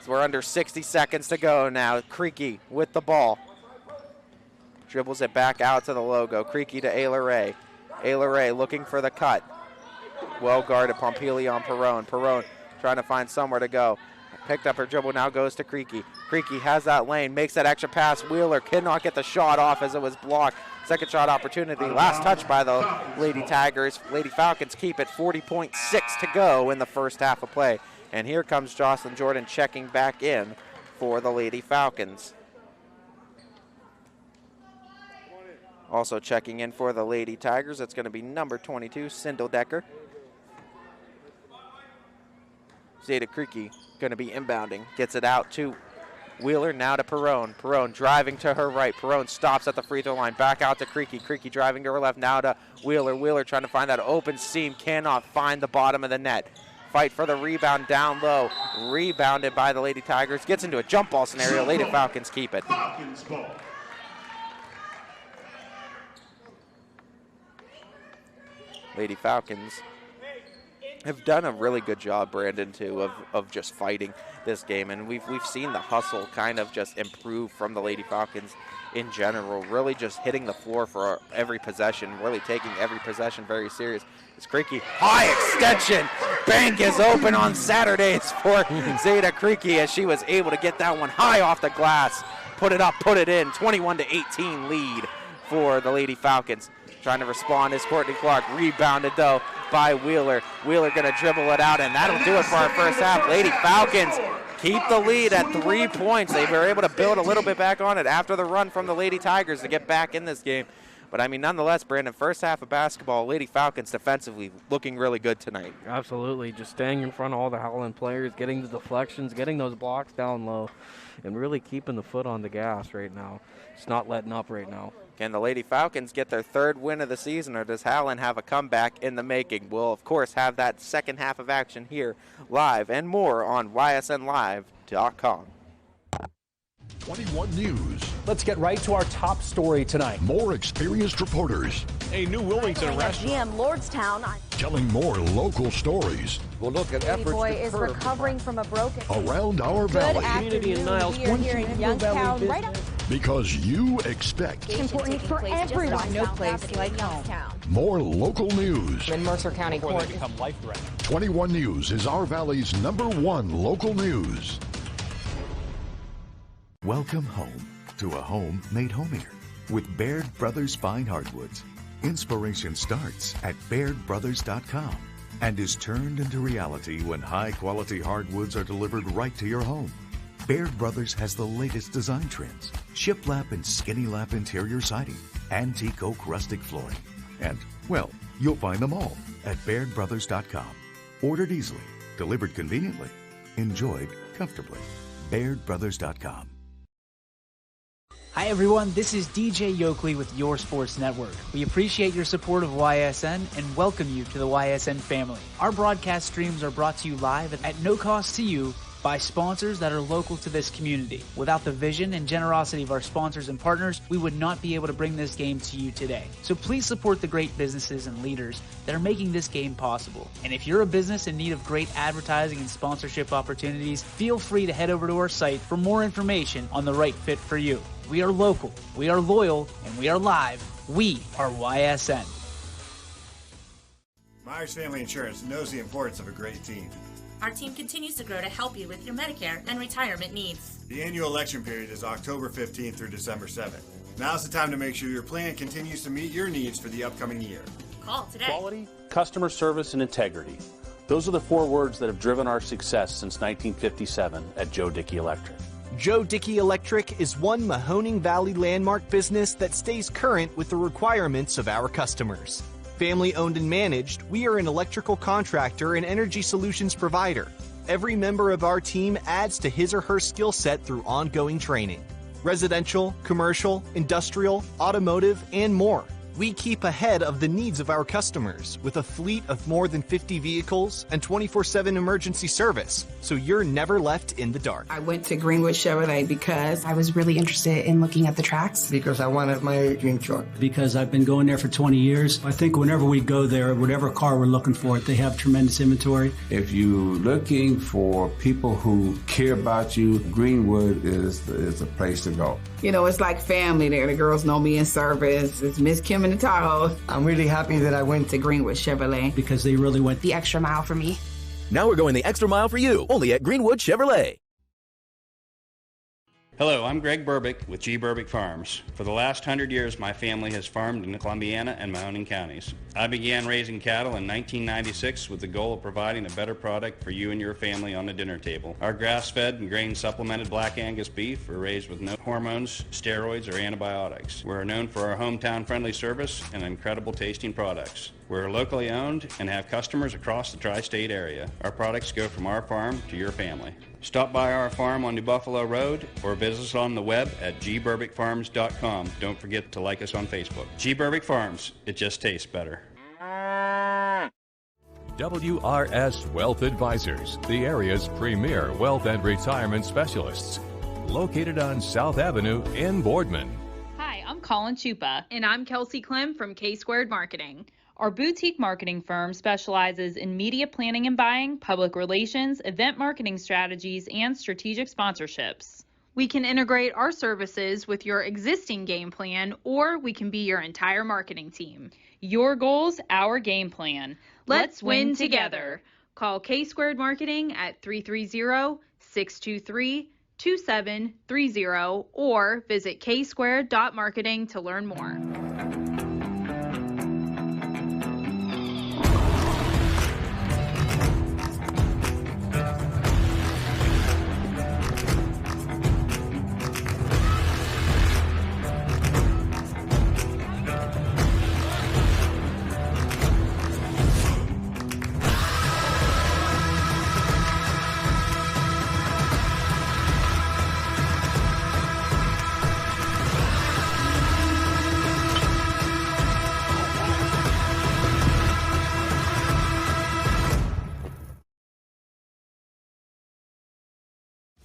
So we're under 60 seconds to go now. Creaky with the ball. Dribbles it back out to the logo. Creaky to Ayla Ray. Ayla Ray looking for the cut. Well guarded, Pompelia on Perrone. Perrone trying to find somewhere to go. Picked up her dribble, now goes to Creaky. Creaky has that lane, makes that extra pass. Wheeler cannot get the shot off as it was blocked. Second shot opportunity, last touch by the Lady Tigers. Lady Falcons keep it, 40.6 to go in the first half of play. And here comes Jocelyn Jordan checking back in for the Lady Falcons. Also checking in for the Lady Tigers, it's going to be number 22, Sindeldecker. Zeta Creaky going to be inbounding. Gets it out to Wheeler, now to Perrone. Perrone driving to her right. Perrone stops at the free throw line. Back out to Creaky. Creaky driving to her left. Now to Wheeler. Wheeler trying to find that open seam. Cannot find the bottom of the net. Fight for the rebound down low. Rebounded by the Lady Tigers. Gets into a jump ball scenario. Lady Falcons keep it. Lady Falcons have done a really good job, Brandon, too, of just fighting this game. And we've seen the hustle kind of just improve from the Lady Falcons in general, really just hitting the floor for every possession, really taking every possession very serious. It's Creaky, high extension. Bank is open on Saturdays for Zeta Creaky as she was able to get that one high off the glass, put it up, put it in, 21-18 lead for the Lady Falcons. Trying to respond is Courtney Clark. Rebounded, though, by Wheeler. Wheeler going to dribble it out, and that'll do it for our first half. Lady Falcons keep the lead at 3 points. They were able to build a little bit back on it after the run from the Lady Tigers to get back in this game. But, I mean, nonetheless, Brandon, first half of basketball, Lady Falcons defensively looking really good tonight. Absolutely. Just staying in front of all the Howland players, getting the deflections, getting those blocks down low, and really keeping the foot on the gas right now. It's not letting up right now. Can the Lady Falcons get their third win of the season, or does Howland have a comeback in the making? We'll, of course, have that second half of action here live and more on ysnlive.com. 21 News. Let's get right to our top story tonight. More experienced reporters. A new Wilmington restaurant. GM Lordstown. Telling more local stories. We'll look at Baby efforts boy to is curb recovering from a broken around our valley. Good afternoon. We are here in Youngstown right up. Because you expect important for everyone. No place like home. more local news. In Mercer County Before Court. they become life-threatening. 21 News is our Valley's #1 local news. Welcome home to a home made homier with Baird Brothers Fine Hardwoods. Inspiration starts at BairdBrothers.com and is turned into reality when high-quality hardwoods are delivered right to your home. Baird Brothers has the latest design trends, shiplap and skinny lap interior siding, antique oak rustic flooring, and, well, you'll find them all at BairdBrothers.com. Ordered easily, delivered conveniently, enjoyed comfortably. BairdBrothers.com. Hi everyone, this is DJ Yoakley with Your Sports Network. We appreciate your support of YSN and welcome you to the YSN family. Our broadcast streams are brought to you live at no cost to you by sponsors that are local to this community. Without the vision and generosity of our sponsors and partners, we would not be able to bring this game to you today. So please support the great businesses and leaders that are making this game possible. And if you're a business in need of great advertising and sponsorship opportunities, feel free to head over to our site for more information on the right fit for you. We are local, we are loyal, and we are live. We are YSN. Myers Family Insurance knows the importance of a great team. Our team continues to grow to help you with your Medicare and retirement needs. The annual election period is October 15th through December 7th. Now's the time to make sure your plan continues to meet your needs for the upcoming year. Call today. Quality, customer service, and integrity. Those are the 4 words that have driven our success since 1957 at Joe Dickey Electric. Joe Dickey Electric is one Mahoning Valley landmark business that stays current with the requirements of our customers. Family owned and managed, we are an electrical contractor and energy solutions provider. Every member of our team adds to his or her skill set through ongoing training. Residential, commercial, industrial, automotive, and more. We keep ahead of the needs of our customers with a fleet of more than 50 vehicles and 24/7 emergency service, so you're never left in the dark. I went to Greenwood Chevrolet because I was really interested in looking at the tracks. Because I wanted my dream truck. Because I've been going there for 20 years. I think whenever we go there, whatever car we're looking for, they have tremendous inventory. If you're looking for people who care about you, Greenwood is the place to go. You know, it's like family there. The girls know me in service. It's Miss Kim in the Tahoe. I'm really happy that I went to Greenwood Chevrolet. Because they really went the extra mile for me. Now we're going the extra mile for you, only at Greenwood Chevrolet. Hello, I'm Greg Burbick with G. Burbick Farms. For the last 100 years, my family has farmed in the Columbiana and Mahoning counties. I began raising cattle in 1996 with the goal of providing a better product for you and your family on the dinner table. Our grass-fed and grain-supplemented Black Angus beef are raised with no hormones, steroids, or antibiotics. We're known for our hometown-friendly service and incredible tasting products. We're locally owned and have customers across the tri-state area. Our products go from our farm to your family. Stop by our farm on New Buffalo Road or visit us on the web at gburbickfarms.com. Don't forget to like us on Facebook. G. Burbick Farms, it just tastes better. WRS Wealth Advisors, the area's premier wealth and retirement specialists. Located on South Avenue in Boardman. Hi, I'm Colin Chupa. And I'm Kelsey Clem from K-Squared Marketing. Our boutique marketing firm specializes in media planning and buying, public relations, event marketing strategies, and strategic sponsorships. We can integrate our services with your existing game plan, or we can be your entire marketing team. Your goals, our game plan. Let's win together. Call K-Squared Marketing at 330-623-2730 or visit ksquared.marketing to learn more.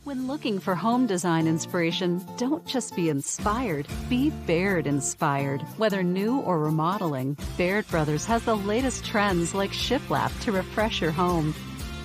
When looking for home design inspiration, don't just be inspired, be Baird inspired. Whether new or remodeling, Baird Brothers has the latest trends like shiplap to refresh your home.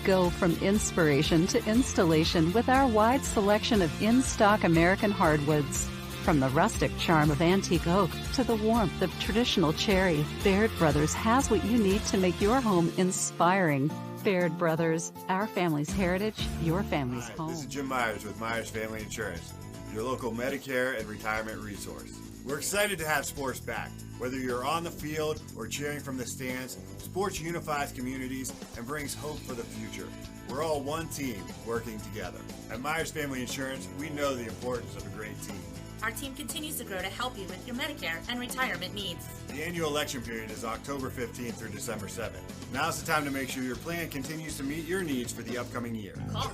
Go from inspiration to installation with our wide selection of in-stock American hardwoods. From the rustic charm of antique oak to the warmth of traditional cherry, Baird Brothers has what you need to make your home inspiring. Baird Brothers, our family's heritage, your family's home. This is Jim Myers with Myers Family Insurance, your local Medicare and retirement resource. We're excited to have sports back. Whether you're on the field or cheering from the stands, sports unifies communities and brings hope for the future. We're all one team working together. At Myers Family Insurance, we know the importance of a great team. Our team continues to grow to help you with your Medicare and retirement needs. The annual election period is October 15th through December 7th. Now's the time to make sure your plan continues to meet your needs for the upcoming year. Call.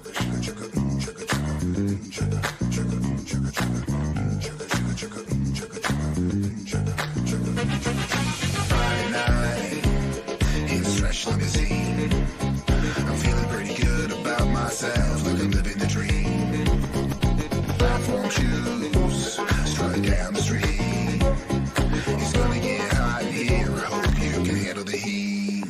Friday night, in a stretch limousine. I'm feeling pretty good about myself, like I'm living the dream. Platform shoes, strut down the street. It's gonna get hot in here, I hope you can handle the heat.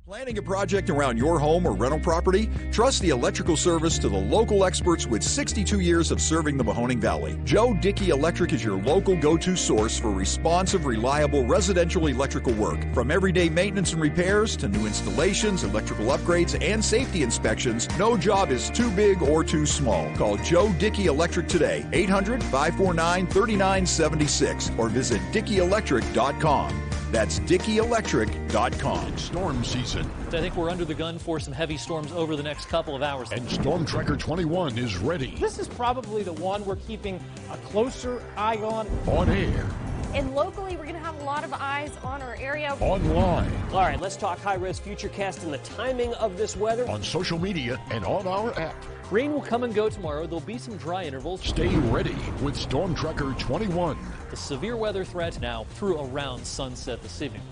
Planning a project around your home or rental property? Trust the electrical service to the local experts with 62 years of serving the Mahoning Valley. Joe Dickey Electric is your local go-to source for responsive, reliable residential electrical work. From everyday maintenance and repairs to new installations, electrical upgrades, and safety inspections, no job is too big or too small. Call Joe Dickey Electric today, 800-549-3976, or visit DickeyElectric.com. That's DickeyElectric.com. It's storm season. I think we're under the gun for some heavy storms over the next couple of hours. And Storm Tracker 21 is ready. This is probably the one we're keeping a closer eye on. On air. And locally, we're going to have a lot of eyes on our area. Online. All right, let's talk high-risk futurecast and the timing of this weather. On social media and on our app. Rain will come and go tomorrow. There'll be some dry intervals. Stay ready with Storm Tracker 21. The severe weather threat now through around sunset this evening.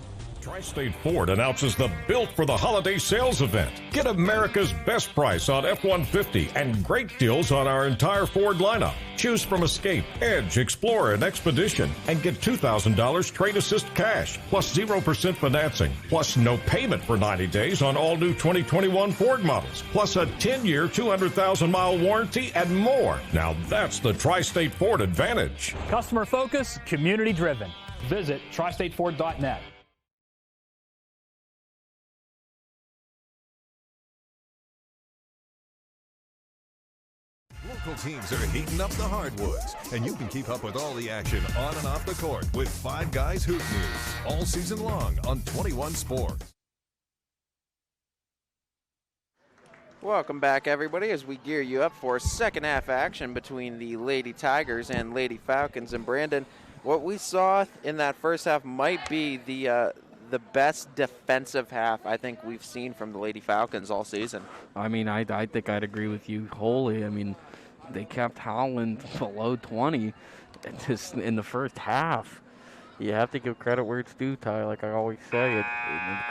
Tri-State Ford announces the Built for the Holiday sales event. Get America's best price on F-150 and great deals on our entire Ford lineup. Choose from Escape, Edge, Explorer, and Expedition and get $2,000 trade assist cash, plus 0% financing, plus no payment for 90 days on all new 2021 Ford models, plus a 10-year, 200,000-mile warranty and more. Now that's the Tri-State Ford advantage. Customer focus, community driven. Visit tristateford.net. Local teams are heating up the hardwoods, and you can keep up with all the action on and off the court with Five Guys Hoop News all season long on 21 Sports. Welcome back, everybody, as we gear you up for second half action between the Lady Tigers and Lady Falcons. And Brandon, what we saw in that first half might be the best defensive half I think we've seen from the Lady Falcons all season. I mean, I think I'd agree with you wholly. I mean, they kept Howland below 20 just in the first half. You have to give credit where it's due, Ty. Like I always say,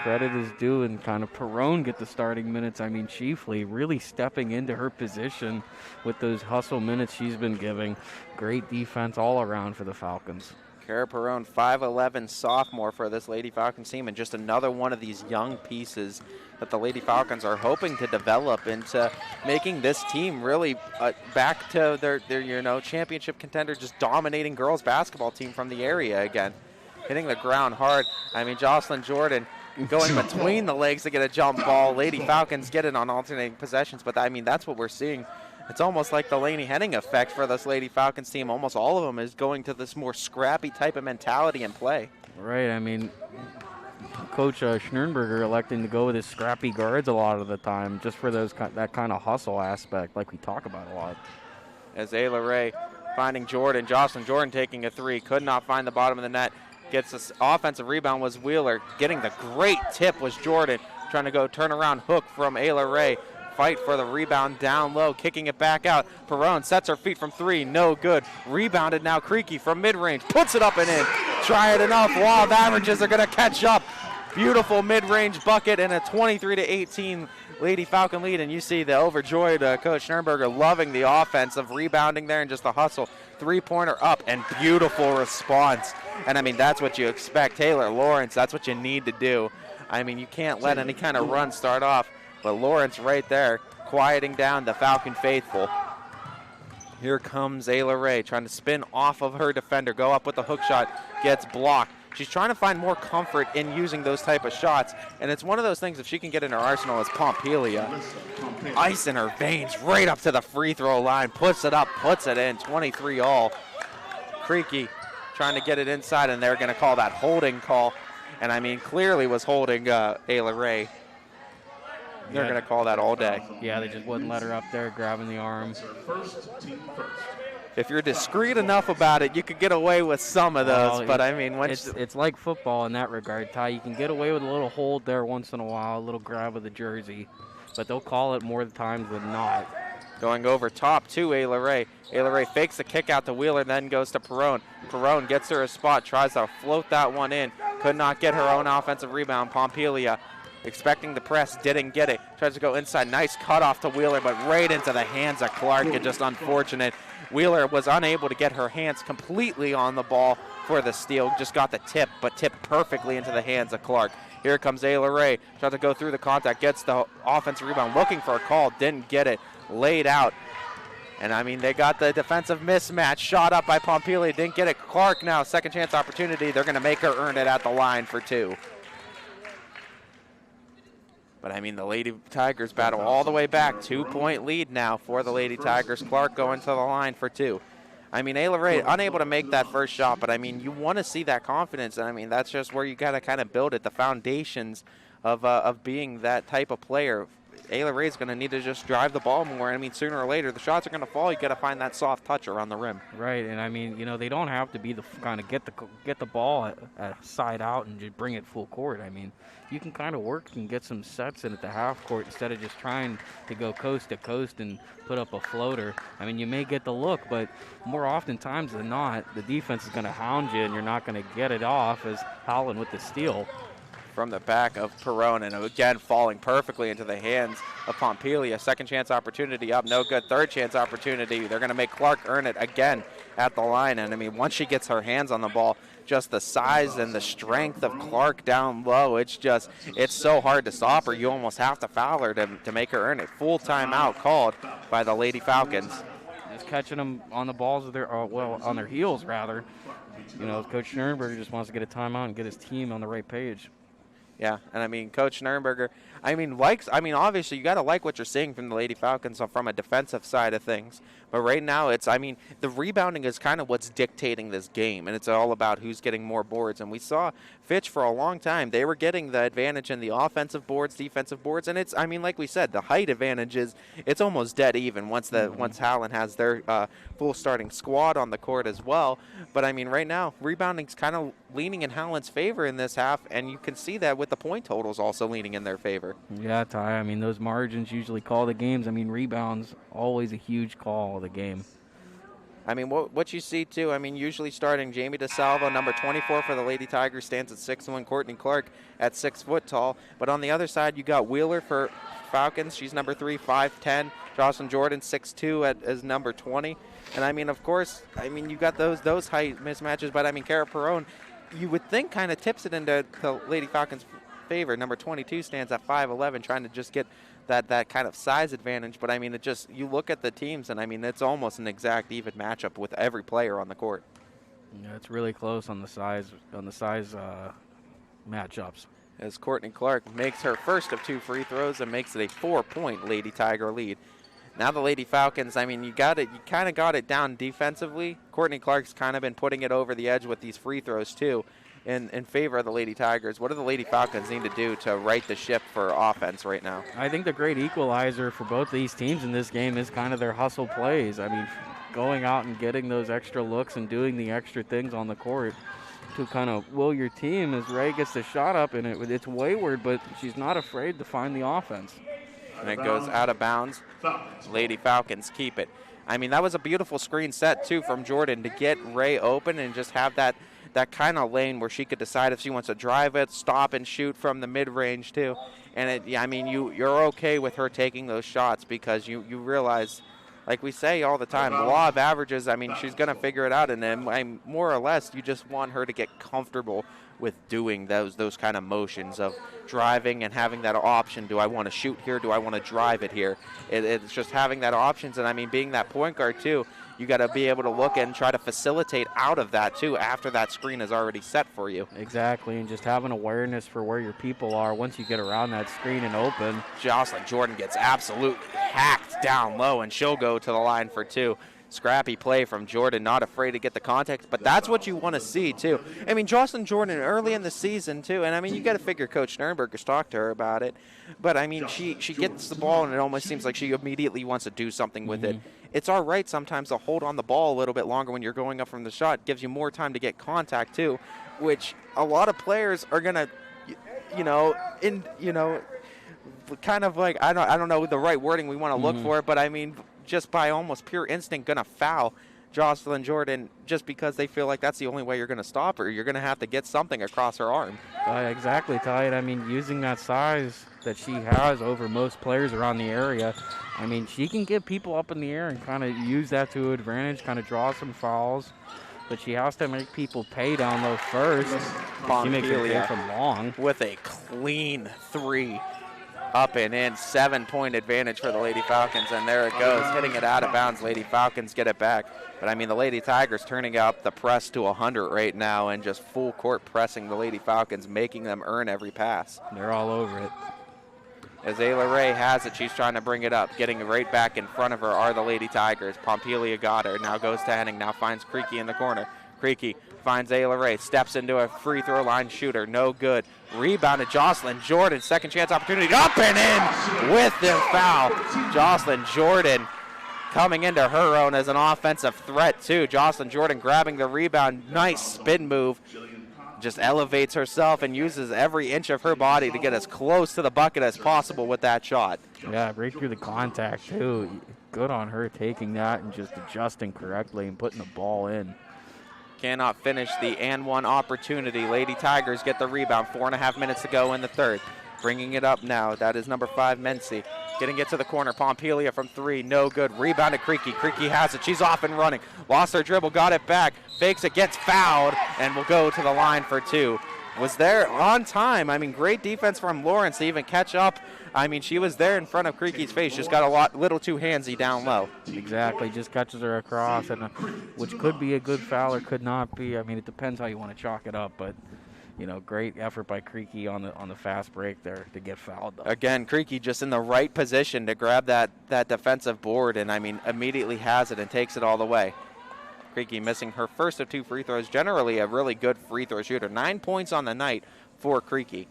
credit is due, and kind of Perrone get the starting minutes. I mean, chiefly really stepping into her position with those hustle minutes she's been giving. Great defense all around for the Falcons. Cara Perrone, 5'11", sophomore for this Lady Falcons team, and just another one of these young pieces that the Lady Falcons are hoping to develop into making this team really back to their championship contender, just dominating girls basketball team from the area again. Hitting the ground hard. I mean, Jocelyn Jordan going between the legs to get a jump ball. Lady Falcons get it on alternating possessions, but I mean, that's what we're seeing. It's almost like the Laney Henning effect for this Lady Falcons team. Almost all of them is going to this more scrappy type of mentality and play. Right. I mean, Coach Schnernberger electing to go with his scrappy guards a lot of the time, just for that kind of hustle aspect, like we talk about a lot. As Ayla Ray finding Jordan, Jocelyn Jordan taking a three, could not find the bottom of the net. Gets this offensive rebound was Wheeler. Getting the great tip was Jordan, trying to go turnaround hook from Ayla Ray. fight for the rebound down low, kicking it back out. Perone sets her feet from 3, no good. Rebounded now Creaky from mid-range, puts it up and in. Try it enough, law of averages are gonna catch up. Beautiful mid-range bucket and a 23-18 Lady Falcon lead, and you see the overjoyed Coach Sternberger loving the offense of rebounding there and just the hustle. Three-pointer up and beautiful response. And I mean, that's what you expect. Taylor Lawrence, that's what you need to do. I mean, you can't let any kind of run start off, but Lawrence right there quieting down the Falcon faithful. Here comes Ayla Ray trying to spin off of her defender, go up with the hook shot, gets blocked. She's trying to find more comfort in using those type of shots, and it's one of those things if she can get in her arsenal as Pompelia. Ice in her veins, right up to the free throw line, puts it up, puts it in, 23 all. Creaky trying to get it inside, and they're going to call that holding call, and I mean clearly was holding Ayla Ray. They're going to call that all day. Yeah, they just wouldn't let her up there, grabbing the arm. If you're discreet enough about it, you could get away with some of those. But I mean, it's like football in that regard, Ty. You can get away with a little hold there once in a while, a little grab of the jersey, but they'll call it more times than not. Going over top to Ayla Ray. Ayla Ray fakes the kick out to Wheeler, then goes to Perone. Perone gets her a spot, tries to float that one in. Could not get her own offensive rebound. Pompelia expecting the press, didn't get it. Tries to go inside. Nice cutoff to Wheeler, but right into the hands of Clark. It's just unfortunate. Wheeler was unable to get her hands completely on the ball for the steal. Just got the tip, but tipped perfectly into the hands of Clark. Here comes Ayla Ray. Tries to go through the contact, gets the offensive rebound, looking for a call, didn't get it. Laid out. And I mean, they got the defensive mismatch. Shot up by Pompelia, didn't get it. Clark now, second chance opportunity. They're going to make her earn it at the line for 2. But I mean, the Lady Tigers battle all the way back. 2-point lead now for the Lady Tigers. Clark going to the line for 2. I mean, Ayla Ray unable to make that first shot, but I mean, you want to see that confidence. And I mean, that's just where you got to kind of build it, the foundations of being that type of player. Ayla Ray's going to need to just drive the ball more. I mean, sooner or later, the shots are going to fall. You got to find that soft touch around the rim. Right, and I mean, you know, they don't have to be the kind of get the ball at side out and just bring it full court. I mean, you can kind of work and get some sets in at the half court instead of just trying to go coast to coast and put up a floater. I mean, you may get the look, but more often times than not, the defense is going to hound you and you're not going to get it off, as Howland with the steal. From the back of Perone, and again falling perfectly into the hands of Pompelia. Second chance opportunity up, no good. Third chance opportunity. They're going to make Clark earn it again at the line. And I mean, once she gets her hands on the ball, just the size and the strength of Clark down low, it's so hard to stop her. You almost have to foul her to make her earn it. Full timeout called by the Lady Falcons. Just catching them on the balls of their, on their heels rather. You know, Coach Sternberger just wants to get a timeout and get his team on the right page. Yeah, and I mean, Coach Sternberger, obviously you got to like what you're seeing from the Lady Falcons from a defensive side of things. But right now, the rebounding is kind of what's dictating this game, and it's all about who's getting more boards. And we saw Fitch for a long time. They were getting the advantage in the offensive boards, defensive boards, and like we said, the height advantage it's almost dead even once Howland has their full starting squad on the court as well. But I mean, right now, rebounding's kind of leaning in Howland's favor in this half, and you can see that with the point totals also leaning in their favor. Yeah, Ty, I mean, those margins usually call the games. I mean, rebounds, always a huge call of the game. I mean, what you see, too, I mean, usually starting Jamie DeSalvo, number 24 for the Lady Tigers, stands at 6'1", Courtney Clark at 6 foot tall. But on the other side, you got Wheeler for Falcons. She's number 3, 5'10". Jocelyn Jordan, 6'2", as number 20. And, I mean, of course, I mean, you got those height mismatches. But, I mean, Cara Perone, you would think kind of tips it into the Lady Falcons' favor. Number 22 stands at 5'11", trying to just get that kind of size advantage. But I mean, you look at the teams, and I mean, it's almost an exact even matchup with every player on the court. Yeah, it's really close on the size matchups. As Courtney Clark makes her first of 2 free throws and makes it a 4-point Lady Tiger lead. Now the Lady Falcons, I mean, you kind of got it down defensively. Courtney Clark's kind of been putting it over the edge with these free throws too. In favor of the Lady Tigers. What do the Lady Falcons need to do to right the ship for offense right now? I think the great equalizer for both these teams in this game is kind of their hustle plays. I mean, going out and getting those extra looks and doing the extra things on the court to kind of will your team as Ray gets the shot up, and it's wayward, but she's not afraid to find the offense. And it goes out of bounds. Lady Falcons keep it. I mean, that was a beautiful screen set, too, from Jordan to get Ray open and just have that kind of lane where she could decide if she wants to drive it, stop, and shoot from the mid-range, too. And, I mean, you're okay with her taking those shots because you realize, like we say all the time, the law of averages, I mean, she's going to figure it out. And then, more or less, you just want her to get comfortable with doing those kind of motions of driving and having that option. Do I want to shoot here? Do I want to drive it here? It's just having that options. And, I mean, being that point guard, too, you got to be able to look and try to facilitate out of that, too, after that screen is already set for you. Exactly, and just having awareness for where your people are once you get around that screen and open. Jocelyn Jordan gets absolutely hacked down low, and she'll go to the line for 2. Scrappy play from Jordan, not afraid to get the contact, but that's what you want to see, too. I mean, Jocelyn Jordan early in the season, too, and, I mean, you got to figure Coach Sternberger's talked to her about it, but, I mean, she gets the ball, and it almost seems like she immediately wants to do something with it. It's all right sometimes to hold on the ball a little bit longer when you're going up from the shot. It gives you more time to get contact, too, which a lot of players are going to, kind of like, I don't know the right wording we want to look for, but, I mean, just by almost pure instinct going to foul Jocelyn Jordan just because they feel like that's the only way you're going to stop her. You're going to have to get something across her arm. Exactly, Ty. I mean, using that size that she has over most players around the area, I mean, she can get people up in the air and kind of use that to her advantage, kind of draw some fouls. But she has to make people pay down low first. She makes it pay from long. With a clean 3. Up and in, 7-point advantage for the Lady Falcons, and there it goes, hitting it out of bounds. Lady Falcons get it back. But, I mean, the Lady Tigers turning up the press to 100 right now and just full court pressing the Lady Falcons, making them earn every pass. They're all over it. As Ayla Ray has it, she's trying to bring it up. Getting right back in front of her are the Lady Tigers. Pompelia got her, now goes to Henning, now finds Creaky in the corner. Creaky finds Ayla Ray, steps into a free throw line shooter, no good. Rebounded Jocelyn Jordan, second chance opportunity, up and in with the foul. Jocelyn Jordan coming into her own as an offensive threat too. Jocelyn Jordan grabbing the rebound, nice spin move. Just elevates herself and uses every inch of her body to get as close to the bucket as possible with that shot. Yeah, right through the contact too. Good on her taking that and just adjusting correctly and putting the ball in. Cannot finish the and one opportunity. Lady Tigers get the rebound. 4.5 minutes to go in the third. Bringing it up now. That is number 5, Mency. Getting it to the corner. Pompelia from 3. No good. Rebounded Creaky. Creaky has it. She's off and running. Lost her dribble. Got it back. Fakes it. Gets fouled. And will go to the line for 2. Was there on time. I mean, great defense from Lawrence to even catch up. I mean, she was there in front of Creaky's face. Just got a little too handsy down low. Exactly. Just catches her across, and which could be a good foul or could not be. I mean, it depends how you want to chalk it up, but great effort by Creaky on the fast break there to get fouled, though. Again, Creaky just in the right position to grab that defensive board, and, I mean, immediately has it and takes it all the way. Creaky missing her first of 2 free throws. Generally a really good free throw shooter. 9 points on the night for Creaky.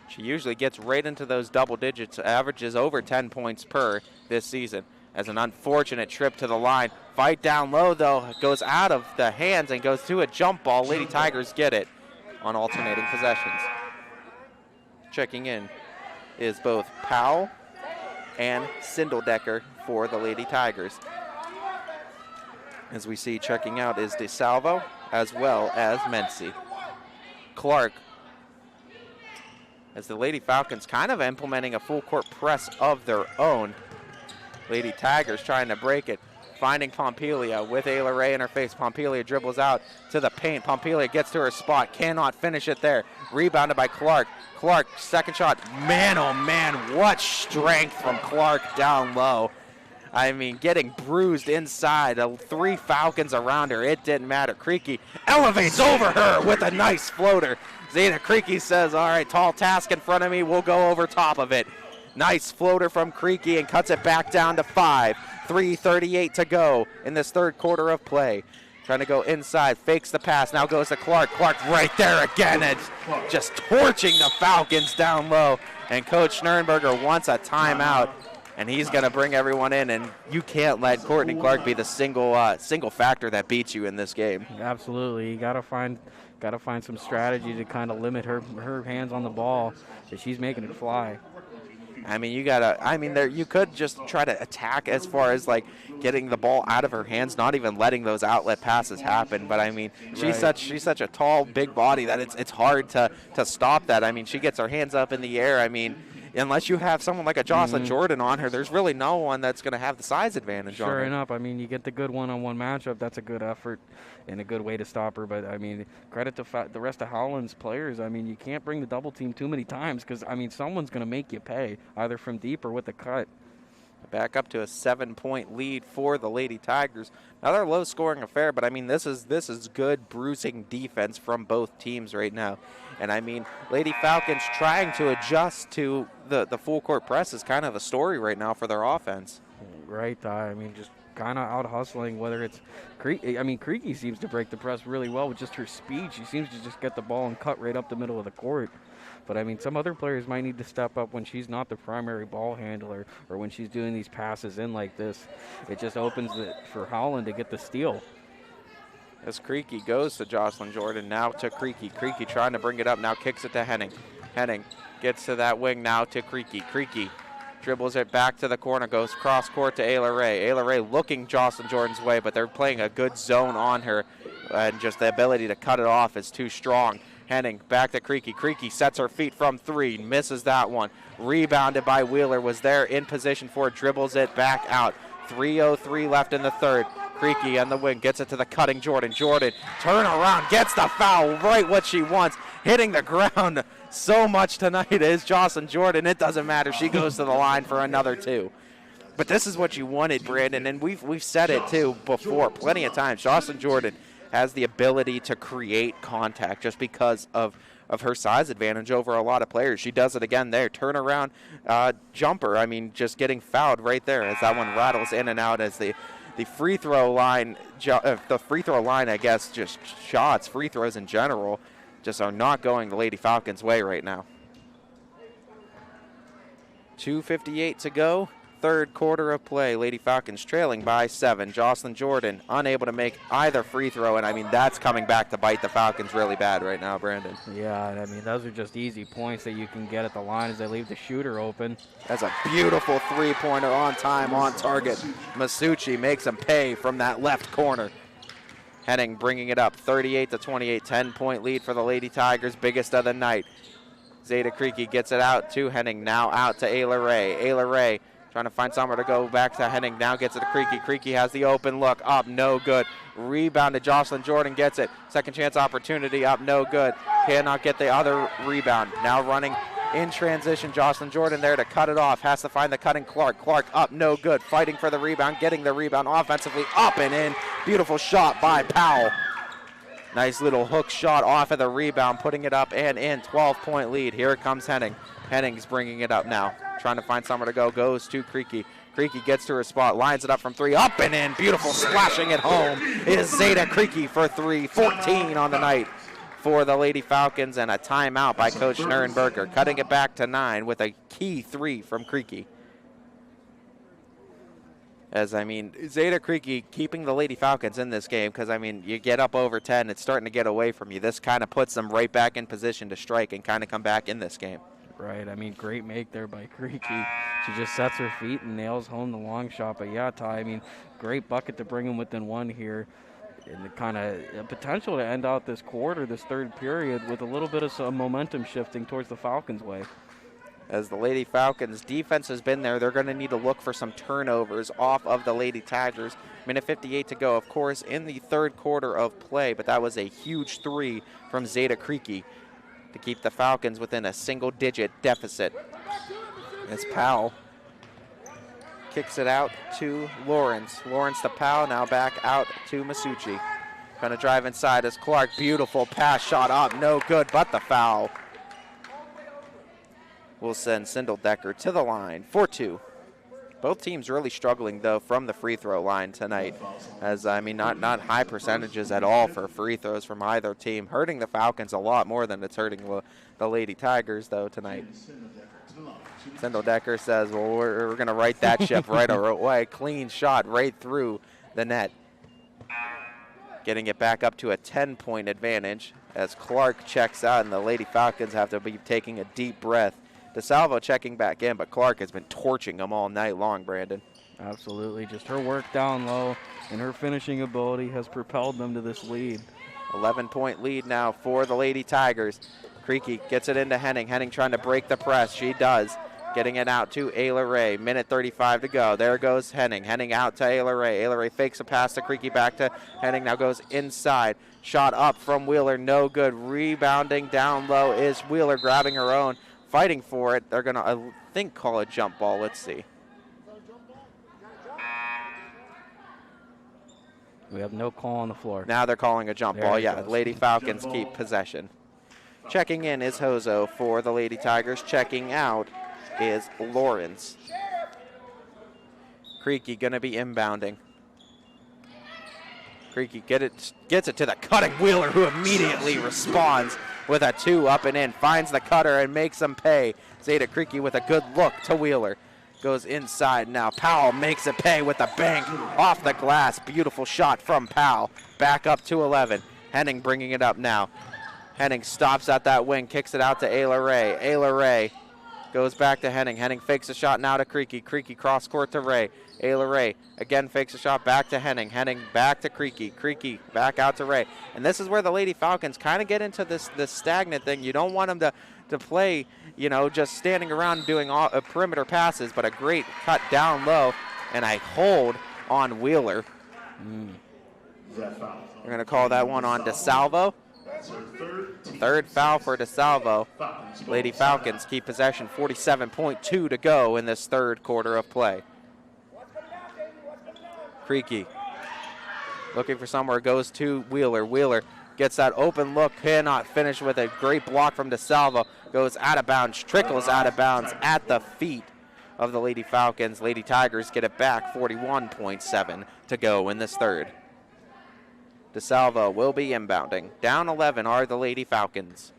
She usually gets right into those double digits, averages over 10 points per this season. As an unfortunate trip to the line. Fight down low, though, goes out of the hands and goes to a jump ball. Lady Tigers get it on alternating possessions. Checking in is both Powell and Sindeldecker for the Lady Tigers. As we see, checking out is DeSalvo as well as Mency. Clark, as the Lady Falcons kind of implementing a full court press of their own. Lady Tigers trying to break it, finding Pompelia with Ayla Ray in her face. Pompelia dribbles out to the paint. Pompelia gets to her spot, cannot finish it there. Rebounded by Clark. Clark, second shot. Man, oh man, what strength from Clark down low. I mean, getting bruised inside. 3 Falcons around her. It didn't matter. Creaky elevates over her with a nice floater. Zayna Creaky says, all right, tall task in front of me. We'll go over top of it. Nice floater from Creaky and cuts it back down to 5. 3:38 to go in this third quarter of play. Trying to go inside, fakes the pass, now goes to Clark. Clark right there again and just torching the Falcons down low. And Coach Schnernberger wants a timeout. And he's going to bring everyone in, and you can't let Courtney Clark be the single factor that beats you in this game. Absolutely, you got to find some strategy to kind of limit her hands on the ball, that she's making it fly. I mean, you could just try to attack as far as like getting the ball out of her hands, not even letting those outlet passes happen. But I mean, she's such a tall, big body that it's hard to stop that. I mean, she gets her hands up in the air. I mean, unless you have someone like a Jocelyn Jordan on her, there's really no one that's going to have the size advantage on her. Sure enough. I mean, you get the good one-on-one matchup. That's a good effort and a good way to stop her. But, I mean, credit to the rest of Howland's players. I mean, you can't bring the double team too many times because, I mean, someone's going to make you pay, either from deep or with a cut. Back up to a 7-point lead for the Lady Tigers. Another low-scoring affair, but, I mean, this is good bruising defense from both teams right now. And, I mean, Lady Falcons trying to adjust to the full-court press is kind of a story right now for their offense. Right. I mean, just kind of out-hustling, whether it's Creaky. I mean, Creaky seems to break the press really well with just her speed. She seems to just get the ball and cut right up the middle of the court. But, I mean, some other players might need to step up when she's not the primary ball handler or when she's doing these passes in like this. It just opens it for Howland to get the steal. As Creaky goes to Jocelyn Jordan, now to Creaky. Creaky trying to bring it up, now kicks it to Henning. Henning gets to that wing, now to Creaky. Creaky dribbles it back to the corner, goes cross court to Ayla Ray. Ayla Ray looking Jocelyn Jordan's way, but they're playing a good zone on her, and just the ability to cut it off is too strong. Henning back to Creaky. Creaky sets her feet from three, misses that one. Rebounded by Wheeler, was there in position for it, dribbles it back out. 3:03 left in the third. Creaky on the wing, gets it to the cutting Jordan. Jordan, turn around, gets the foul, right what she wants. Hitting the ground so much tonight is Jocelyn Jordan. It doesn't matter. She goes to the line for another two. But this is what you wanted, Brandon, and we've said it too before plenty of times. Jocelyn Jordan has the ability to create contact just because of her size advantage over a lot of players. She does it again there. Turnaround jumper. I mean, just getting fouled right there as that one rattles in and out as the free throw line, I guess, just shots, free throws in general, just are not going the Lady Falcons' way right now. 2:58 to go. Third quarter of play. Lady Falcons trailing by 7. Jocelyn Jordan unable to make either free throw, and I mean that's coming back to bite the Falcons really bad right now, Brandon. Yeah, I mean those are just easy points that you can get at the line as they leave the shooter open. That's a beautiful three-pointer on time, on target. Masucci makes him pay from that left corner. Henning bringing it up, 38-28, 10-point lead for the Lady Tigers, biggest of the night. Zeta Creaky gets it out to Henning, now out to Ayla Ray. Ayla Ray trying to find somewhere to go back to Henning. Now gets it to Creaky. Creaky has the open look. Up, no good. Rebounded. Jocelyn Jordan gets it. Second chance opportunity. Up, no good. Cannot get the other rebound. Now running in transition. Jocelyn Jordan there to cut it off. Has to find the cutting Clark. Clark up, no good. Fighting for the rebound. Getting the rebound offensively. Up and in. Beautiful shot by Powell. Nice little hook shot off of the rebound. Putting it up and in. 12-point lead. Here comes Henning. Henning's bringing it up now. Trying to find somewhere to go. Goes to Creaky. Creaky gets to her spot. Lines it up from three. Up and in. Beautiful splashing it home is Zeta Creaky for three. 14 on the night for the Lady Falcons, and a timeout by Coach Schnurrenberger. Cutting it back to 9 with a key 3 from Creaky. As, I mean, Zeta Creaky keeping the Lady Falcons in this game because, I mean, you get up over 10, it's starting to get away from you. This kind of puts them right back in position to strike and kind of come back in this game. Right, I mean, great make there by Creaky. She just sets her feet and nails home the long shot. But yeah, Ty, I mean, great bucket to bring them within one here. And the kind of potential to end out this quarter, this third period, with a little bit of some momentum shifting towards the Falcons' way. As the Lady Falcons defense has been there, they're going to need to look for some turnovers off of the Lady Tigers. Minute 58 to go, of course, in the third quarter of play. But that was a huge 3 from Zeta Creaky to keep the Falcons within a single-digit deficit. As Powell kicks it out to Lawrence. Lawrence to Powell, now back out to Masucci. Trying to drive inside as Clark. Beautiful pass shot up, no good, but the foul. We'll send Sindeldecker to the line for 2. Both teams really struggling, though, from the free throw line tonight. As, I mean, not high percentages at all for free throws from either team. Hurting the Falcons a lot more than it's hurting the Lady Tigers, though, tonight. Sindeldecker says, well, we're going to right that ship right away. Clean shot right through the net. Getting it back up to a 10-point advantage as Clark checks out, and the Lady Falcons have to be taking a deep breath DeSalvo checking back in, but Clark has been torching them all night long, Brandon. Absolutely. Just her work down low and her finishing ability has propelled them to this lead. 11-point lead now for the Lady Tigers. Creaky gets it into Henning. Henning trying to break the press. She does. Getting it out to Ayla Ray. Minute 35 to go. There goes Henning. Henning out to Ayla Ray. Ayla Ray fakes a pass to Creaky, back to Henning. Now goes inside. Shot up from Wheeler. No good. Rebounding down low is Wheeler, grabbing her own. Fighting for it. They're going to, I think, call a jump ball. Let's see. We have no call on the floor. Now they're calling a jump ball. Yeah, Lady Falcons keep possession. Checking in is Hozo for the Lady Tigers. Checking out is Lawrence. Creaky going to be inbounding. Creaky gets it to the cutting Wheeler, who immediately responds with a 2 up and in. Finds the cutter and makes them pay. Zeta Creaky with a good look to Wheeler. Goes inside now. Powell makes it pay with a bank off the glass. Beautiful shot from Powell. Back up to 11. Henning bringing it up now. Henning stops at that wing, kicks it out to Ayla Ray. Ayla Ray goes back to Henning. Henning fakes a shot now to Creaky. Creaky cross court to Ray. Ayla Ray again fakes a shot back to Henning. Henning back to Creaky. Creaky back out to Ray. And this is where the Lady Falcons kind of get into this stagnant thing. You don't want them to play, you know, just standing around doing all, perimeter passes, but a great cut down low and a hold on Wheeler. We're going to call that one on DeSalvo. Third foul for DeSalvo. Lady Falcons keep possession. 47.2 to go in this third quarter of play. Creaky looking for somewhere, goes to Wheeler. Wheeler gets that open look, cannot finish with a great block from DeSalvo. Goes out of bounds, trickles out of bounds at the feet of the Lady Falcons. Lady Tigers get it back. 41.7 to go in this third. DeSalvo will be inbounding. Down 11 are the Lady Falcons.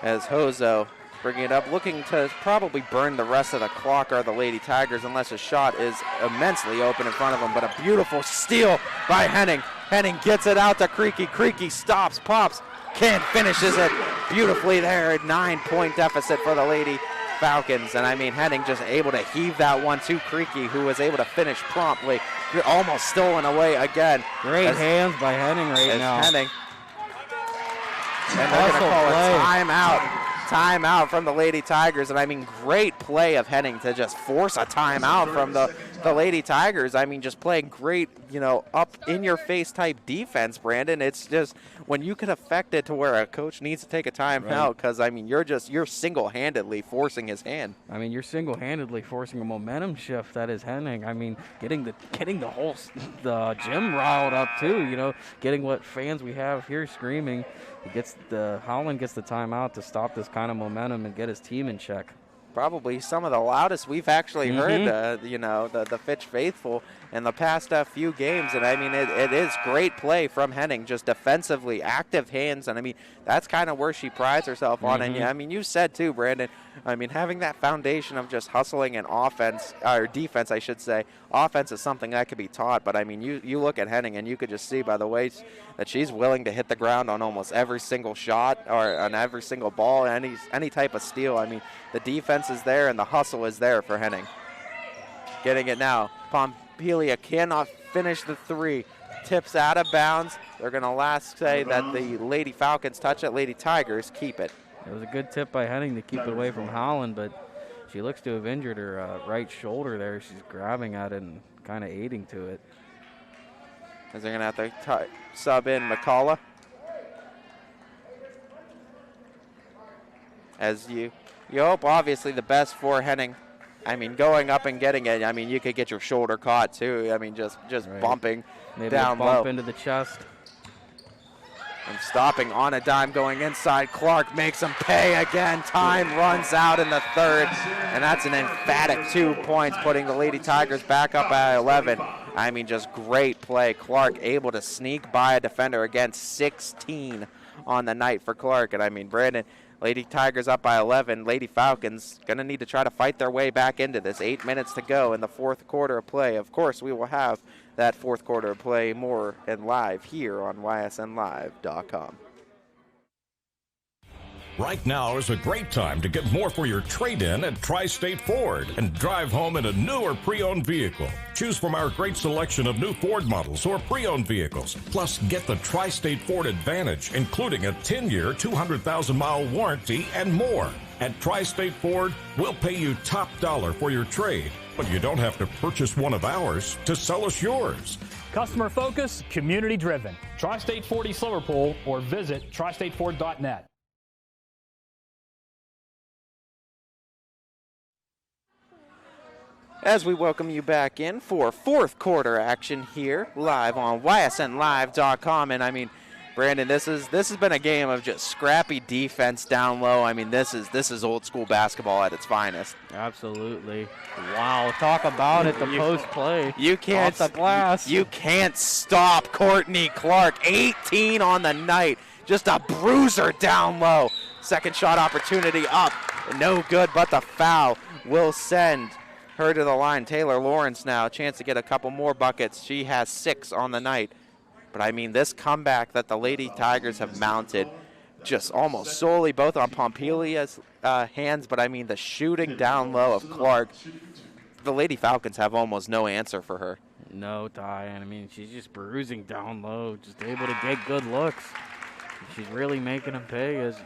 As Hozo bringing it up, looking to probably burn the rest of the clock are the Lady Tigers, unless a shot is immensely open in front of them. But a beautiful steal by Henning. Henning gets it out to Creaky. Creaky stops, pops, finishes it beautifully there. 9-point deficit for the Lady Falcons. And I mean, Henning just able to heave that one to Creaky, who was able to finish promptly. You're almost stolen away again. Great hands by Henning right now. Henning. And they're going to call a timeout. Timeout from the Lady Tigers. And I mean, great play of Henning to just force a timeout from the Lady Tigers. I mean, just playing great, you know, up in your face type defense, Brandon. It's just when you can affect it to where a coach needs to take a timeout, because I mean, you're single-handedly forcing his hand. I mean, you're single-handedly forcing a momentum shift that is Henning. I mean, getting the gym riled up too, you know, getting what fans we have here screaming. Howland gets the timeout to stop this kind of momentum and get his team in check. Probably some of the loudest we've actually heard, you know, the Fitch faithful in the past few games. And I mean, it is great play from Henning, just defensively, active hands. And I mean, that's kind of where she prides herself on. And yeah, I mean, you said too, Brandon, I mean, having that foundation of just hustling and offense, or defense, I should say. Offense is something that could be taught. But I mean, you look at Henning and you could just see by the way that she's willing to hit the ground on almost every single shot or on every single ball, any type of steal. I mean, the defense is there and the hustle is there for Henning. Getting it now. Pompelia cannot finish the three. Tips out of bounds. They're going to say that the Lady Falcons touch it. Lady Tigers keep it. It was a good tip by Henning to keep it away from Howland, but she looks to have injured her right shoulder there. She's grabbing at it and kind of aiding to it. As they're going to have to sub in McCullough. As you hope, obviously, the best for Henning. I mean, going up and getting it, I mean, you could get your shoulder caught, too. I mean, just bumping maybe down a bump low. Into the chest. And stopping on a dime, going inside. Clark makes him pay again. Time runs out in the third. And that's an emphatic 2 points, putting the Lady Tigers back up at 11. I mean, just great play. Clark able to sneak by a defender again. 16 on the night for Clark. And I mean, Brandon, Lady Tigers up by 11. Lady Falcons going to need to try to fight their way back into this. 8 minutes to go in the fourth quarter of play. Of course, we will have that fourth quarter of play more and live here on ysnlive.com. Right now is a great time to get more for your trade-in at Tri-State Ford and drive home in a new or pre-owned vehicle. Choose from our great selection of new Ford models or pre-owned vehicles. Plus, get the Tri-State Ford Advantage, including a 10-year, 200,000-mile warranty and more. At Tri-State Ford, we'll pay you top dollar for your trade, but you don't have to purchase one of ours to sell us yours. Customer focused, community driven. Tri-State Ford East Liverpool or visit tristateford.net. As we welcome you back in for fourth quarter action here live on ysnlive.com. And I mean, Brandon, this has been a game of just scrappy defense down low. I mean, this is old school basketball at its finest. Absolutely. Wow, talk about it, the post play. You can't off the glass. You can't stop Courtney Clark. 18 on the night. Just a bruiser down low. Second shot opportunity up. No good, but the foul will send her to the line. Taylor Lawrence now, a chance to get a couple more buckets. She has 6 on the night. But, I mean, this comeback that the Lady Tigers have mounted just almost solely both on Pompilia's hands, but, I mean, the shooting down low of Clark, the Lady Falcons have almost no answer for her. No, Ty, and I mean, she's just bruising down low, just able to get good looks. She's really making them pay as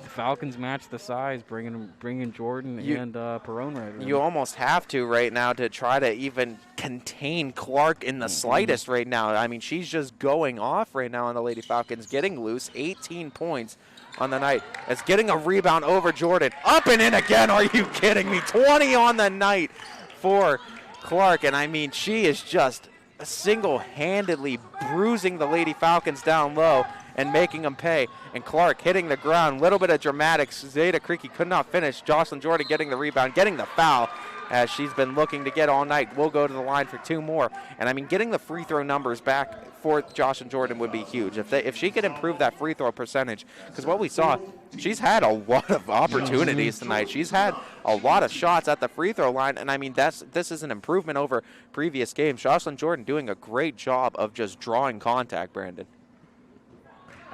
the Falcons match the size, bringing Jordan and Perone right now. You almost have to right now to try to even contain Clark in the slightest right now. I mean, she's just going off right now on the Lady Falcons, getting loose. 18 points on the night. It's getting a rebound over Jordan. Up and in again. Are you kidding me? 20 on the night for Clark. And, I mean, she is just single-handedly bruising the Lady Falcons down low and making them pay. And Clark hitting the ground. Little bit of dramatics. Zeta Creaky could not finish. Jocelyn Jordan getting the rebound, getting the foul as she's been looking to get all night. We'll go to the line for 2 more. And, I mean, getting the free throw numbers back for Jocelyn Jordan would be huge. If she could improve that free throw percentage, because what we saw, she's had a lot of opportunities tonight. She's had a lot of shots at the free throw line. And, I mean, this is an improvement over previous games. Jocelyn Jordan doing a great job of just drawing contact, Brandon.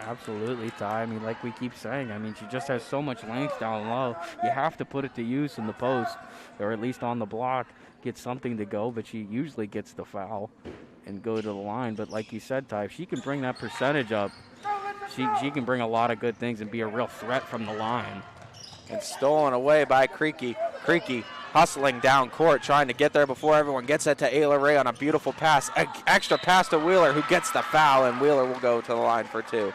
Absolutely, Ty. I mean, like we keep saying, I mean, she just has so much length down low. You have to put it to use in the post, or at least on the block, get something to go, but she usually gets the foul and go to the line. But like you said, Ty, if she can bring that percentage up, she can bring a lot of good things and be a real threat from the line. And stolen away by Creaky. Creaky hustling down court, trying to get there before everyone gets it to Ayla Ray on a beautiful pass. Extra pass to Wheeler, who gets the foul, and Wheeler will go to the line for 2.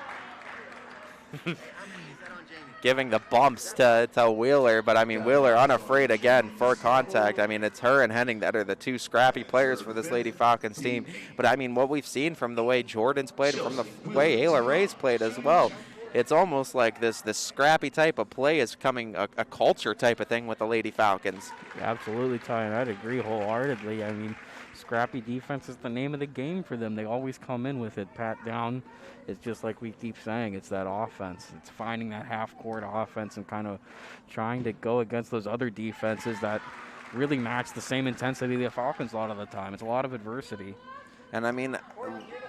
Giving the bumps to Wheeler, but I mean, Wheeler unafraid again for contact. I mean, it's her and Henning that are the 2 scrappy players for this Lady Falcons team. But I mean, what we've seen from the way Jordan's played and from the way Ayla Ray's played as well, it's almost like this scrappy type of play is becoming a culture type of thing with the Lady Falcons. Absolutely, Ty, and I'd agree wholeheartedly. I mean, scrappy defense is the name of the game for them. They always come in with it, pat down. It's just like we keep saying, it's that offense. It's finding that half-court offense and kind of trying to go against those other defenses that really match the same intensity of the Falcons a lot of the time. It's a lot of adversity. And, I mean,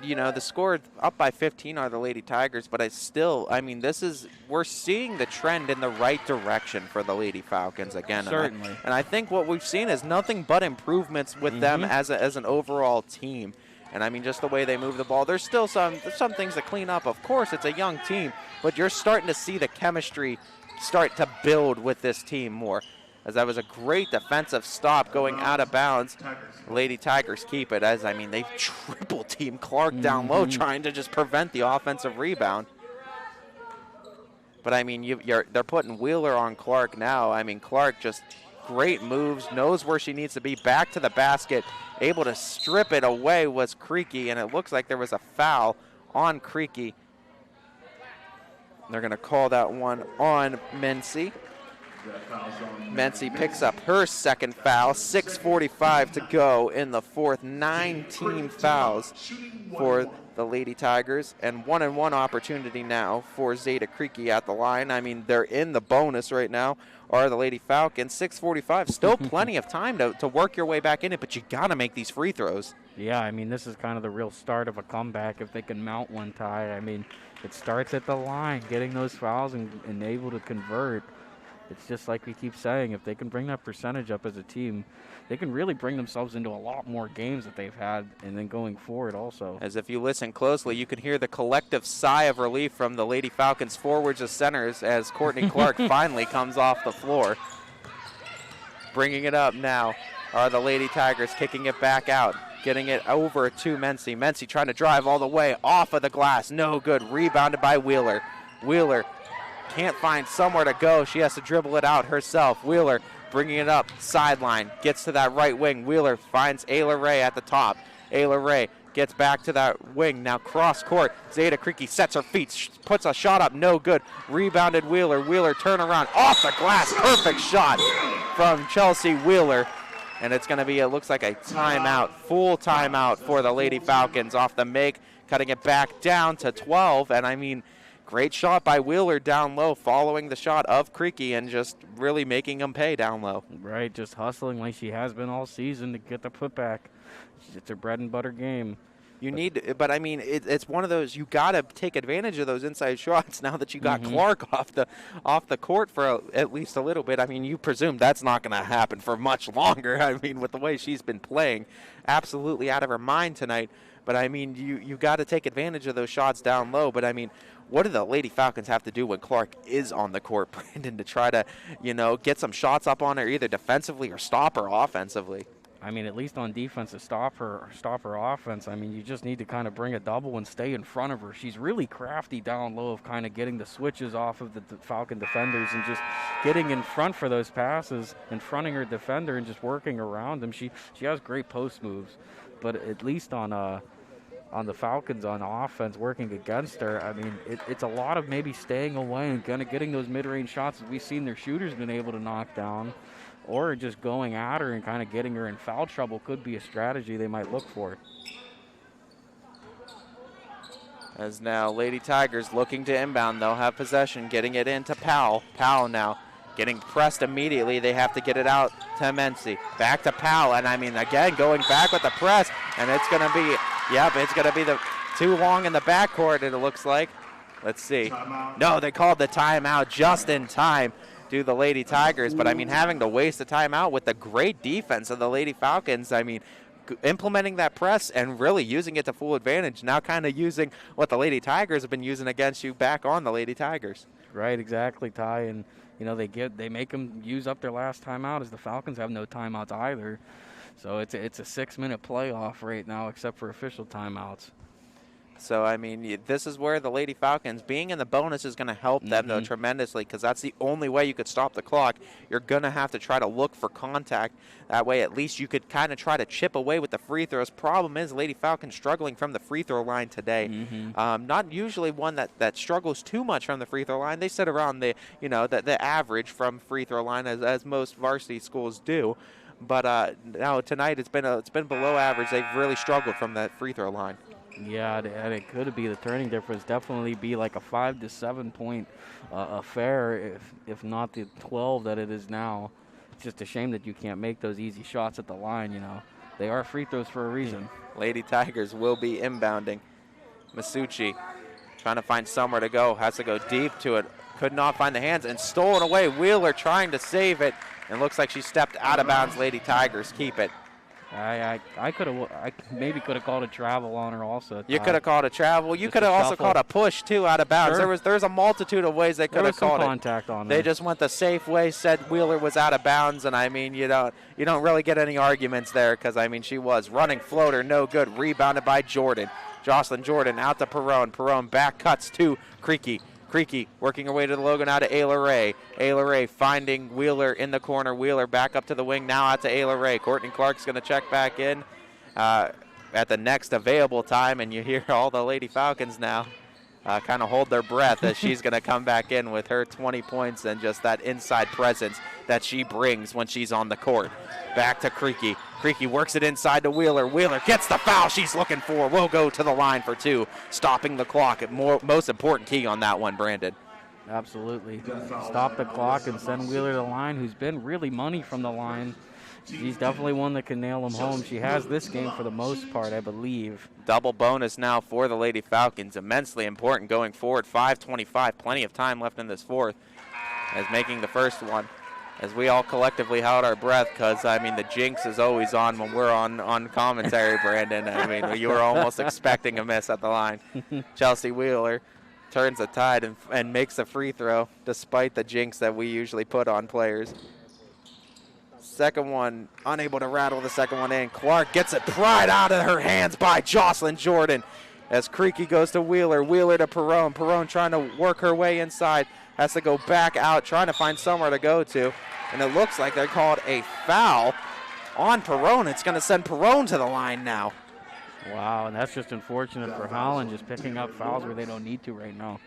you know, the score up by 15 are the Lady Tigers, but we're seeing the trend in the right direction for the Lady Falcons again. Certainly. And I think what we've seen is nothing but improvements with them as an overall team. And, I mean, just the way they move the ball. There's still some things to clean up. Of course, it's a young team, but you're starting to see the chemistry start to build with this team more. As that was a great defensive stop going out of bounds. Lady Tigers keep it, as, I mean, they've triple teamed Clark down low trying to just prevent the offensive rebound. But, I mean, they're putting Wheeler on Clark now. I mean, Clark just great moves, knows where she needs to be, back to the basket, able to strip it away was Creaky, and it looks like there was a foul on Creaky. They're going to call that one on Mency. Mency picks up her second foul. 6:45 to go in the fourth. 19 fouls for the Lady Tigers, and 1-and-1 opportunity now for Zeta Creaky at the line. I mean, they're in the bonus right now, are the Lady Falcons. 6:45, still plenty of time to work your way back in it, but you got to make these free throws. Yeah, I mean, this is kind of the real start of a comeback if they can mount one, Ty. I mean, it starts at the line, getting those fouls and able to convert. It's just like we keep saying, if they can bring that percentage up as a team, they can really bring themselves into a lot more games that they've had and then going forward also. As if you listen closely, you can hear the collective sigh of relief from the Lady Falcons forwards and centers as Courtney Clark finally comes off the floor. Bringing it up now are the Lady Tigers, kicking it back out. Getting it over to Mency. Mency trying to drive all the way off of the glass. No good. Rebounded by Wheeler. Wheeler can't find somewhere to go. She has to dribble it out herself. Wheeler bringing it up. Sideline. Gets to that right wing. Wheeler finds Ayla Ray at the top. Ayla Ray gets back to that wing. Now cross court. Zeta Creaky sets her feet. Puts a shot up. No good. Rebounded Wheeler. Wheeler turn around. Off the glass. Perfect shot from Chelsea Wheeler. And it's going to be, it looks like a timeout, full timeout for the Lady Falcons off the make, cutting it back down to 12. And I mean, great shot by Wheeler down low, following the shot of Creaky and just really making them pay down low. Right, just hustling like she has been all season to get the putback. It's her bread and butter game. You need, but I mean, it's one of those, you got to take advantage of those inside shots now that you got Clark off the court for at least a little bit. I mean, you presume that's not going to happen for much longer. I mean, with the way she's been playing, absolutely out of her mind tonight. But I mean, you got to take advantage of those shots down low. But I mean, what do the Lady Falcons have to do when Clark is on the court, Brandon, to try to, get some shots up on her, either defensively or stop her offensively? I mean, at least on defense to stop her offense. I mean, you just need to kind of bring a double and stay in front of her. She's really crafty down low of kind of getting the switches off of the Falcon defenders and just getting in front for those passes and fronting her defender and just working around them. She has great post moves, but at least on the Falcons on offense working against her, I mean, it's a lot of maybe staying away and kind of getting those mid-range shots that we've seen their shooters been able to knock down. Or just going at her and kind of getting her in foul trouble could be a strategy they might look for. As now Lady Tigers looking to inbound. They'll have possession, getting it into Powell. Powell now getting pressed immediately. They have to get it out to Mency. Back to Powell, and I mean, again, going back with the press, and it's going to be, it's going to be too long in the backcourt, it looks like. Let's see. No, they called the timeout just in time to the Lady Tigers, but I mean, having to waste a timeout with the great defense of the Lady Falcons, I mean, implementing that press and really using it to full advantage, now kind of using what the Lady Tigers have been using against you back on the Lady Tigers. Right, exactly, Ty, and they make them use up their last timeout, as the Falcons have no timeouts either. So it's a 6-minute playoff right now, except for official timeouts. So, I mean, this is where the Lady Falcons, being in the bonus is going to help them, though, tremendously, because that's the only way you could stop the clock. You're going to have to try to look for contact. That way, at least you could kind of try to chip away with the free throws. Problem is, Lady Falcons struggling from the free throw line today. Not usually one that struggles too much from the free throw line. They sit around the average from free throw line, as most varsity schools do. But now tonight it's been below average. They've really struggled from that free throw line. Yeah, and it could be the turning difference. Definitely be like a 5 to 7 point affair, if not the 12 that it is now. It's just a shame that you can't make those easy shots at the line. They are free throws for a reason. Lady Tigers will be inbounding. Masucci trying to find somewhere to go, has to go deep to it. Could not find the hands and stolen away. Wheeler trying to save it, and looks like she stepped out of bounds. Lady Tigers keep it. I maybe could have called a travel on her also. You could have called a travel. You could have also called a push too out of bounds. Sure. There's a multitude of ways they could have called it. There was some contact on her. They just went the safe way, said Wheeler was out of bounds, and I mean, you don't really get any arguments there, because I mean, she was running floater, no good. Rebounded by Jordan. Jocelyn Jordan out to Perrone. Perrone back cuts to Creaky. Creaky working her way to the logo now to Ayla Ray. Ayla Ray finding Wheeler in the corner. Wheeler back up to the wing, now out to Ayla Ray. Courtney Clark's going to check back in at the next available time, and you hear all the Lady Falcons now kind of hold their breath as she's going to come back in with her 20 points and just that inside presence that she brings when she's on the court. Back to Creaky. Creaky works it inside to Wheeler. Wheeler gets the foul she's looking for. Will go to the line for 2, stopping the clock. Most important key on that one, Brandon. Absolutely. Stop the clock and send Wheeler to the line, who's been really money from the line. she's definitely one that can nail them home. She has this game for the most part, I believe. Double bonus now for the Lady Falcons. Immensely important going forward. 5:25, plenty of time left in this fourth as making the first one. As we all collectively held our breath because, I mean, the jinx is always on when we're on commentary, Brandon. I mean, you were almost expecting a miss at the line. Chelsea Wheeler turns the tide and makes a free throw despite the jinx that we usually put on players. Second one, unable to rattle the second one in. Clark gets it pried out of her hands by Jocelyn Jordan as Creaky goes to Wheeler. Wheeler to Perone. Perone trying to work her way inside. Has to go back out, trying to find somewhere to go to. And it looks like they called a foul on Perone. It's going to send Perone to the line now. Wow, and that's just unfortunate for Howland, just picking up fouls where they don't need to right now.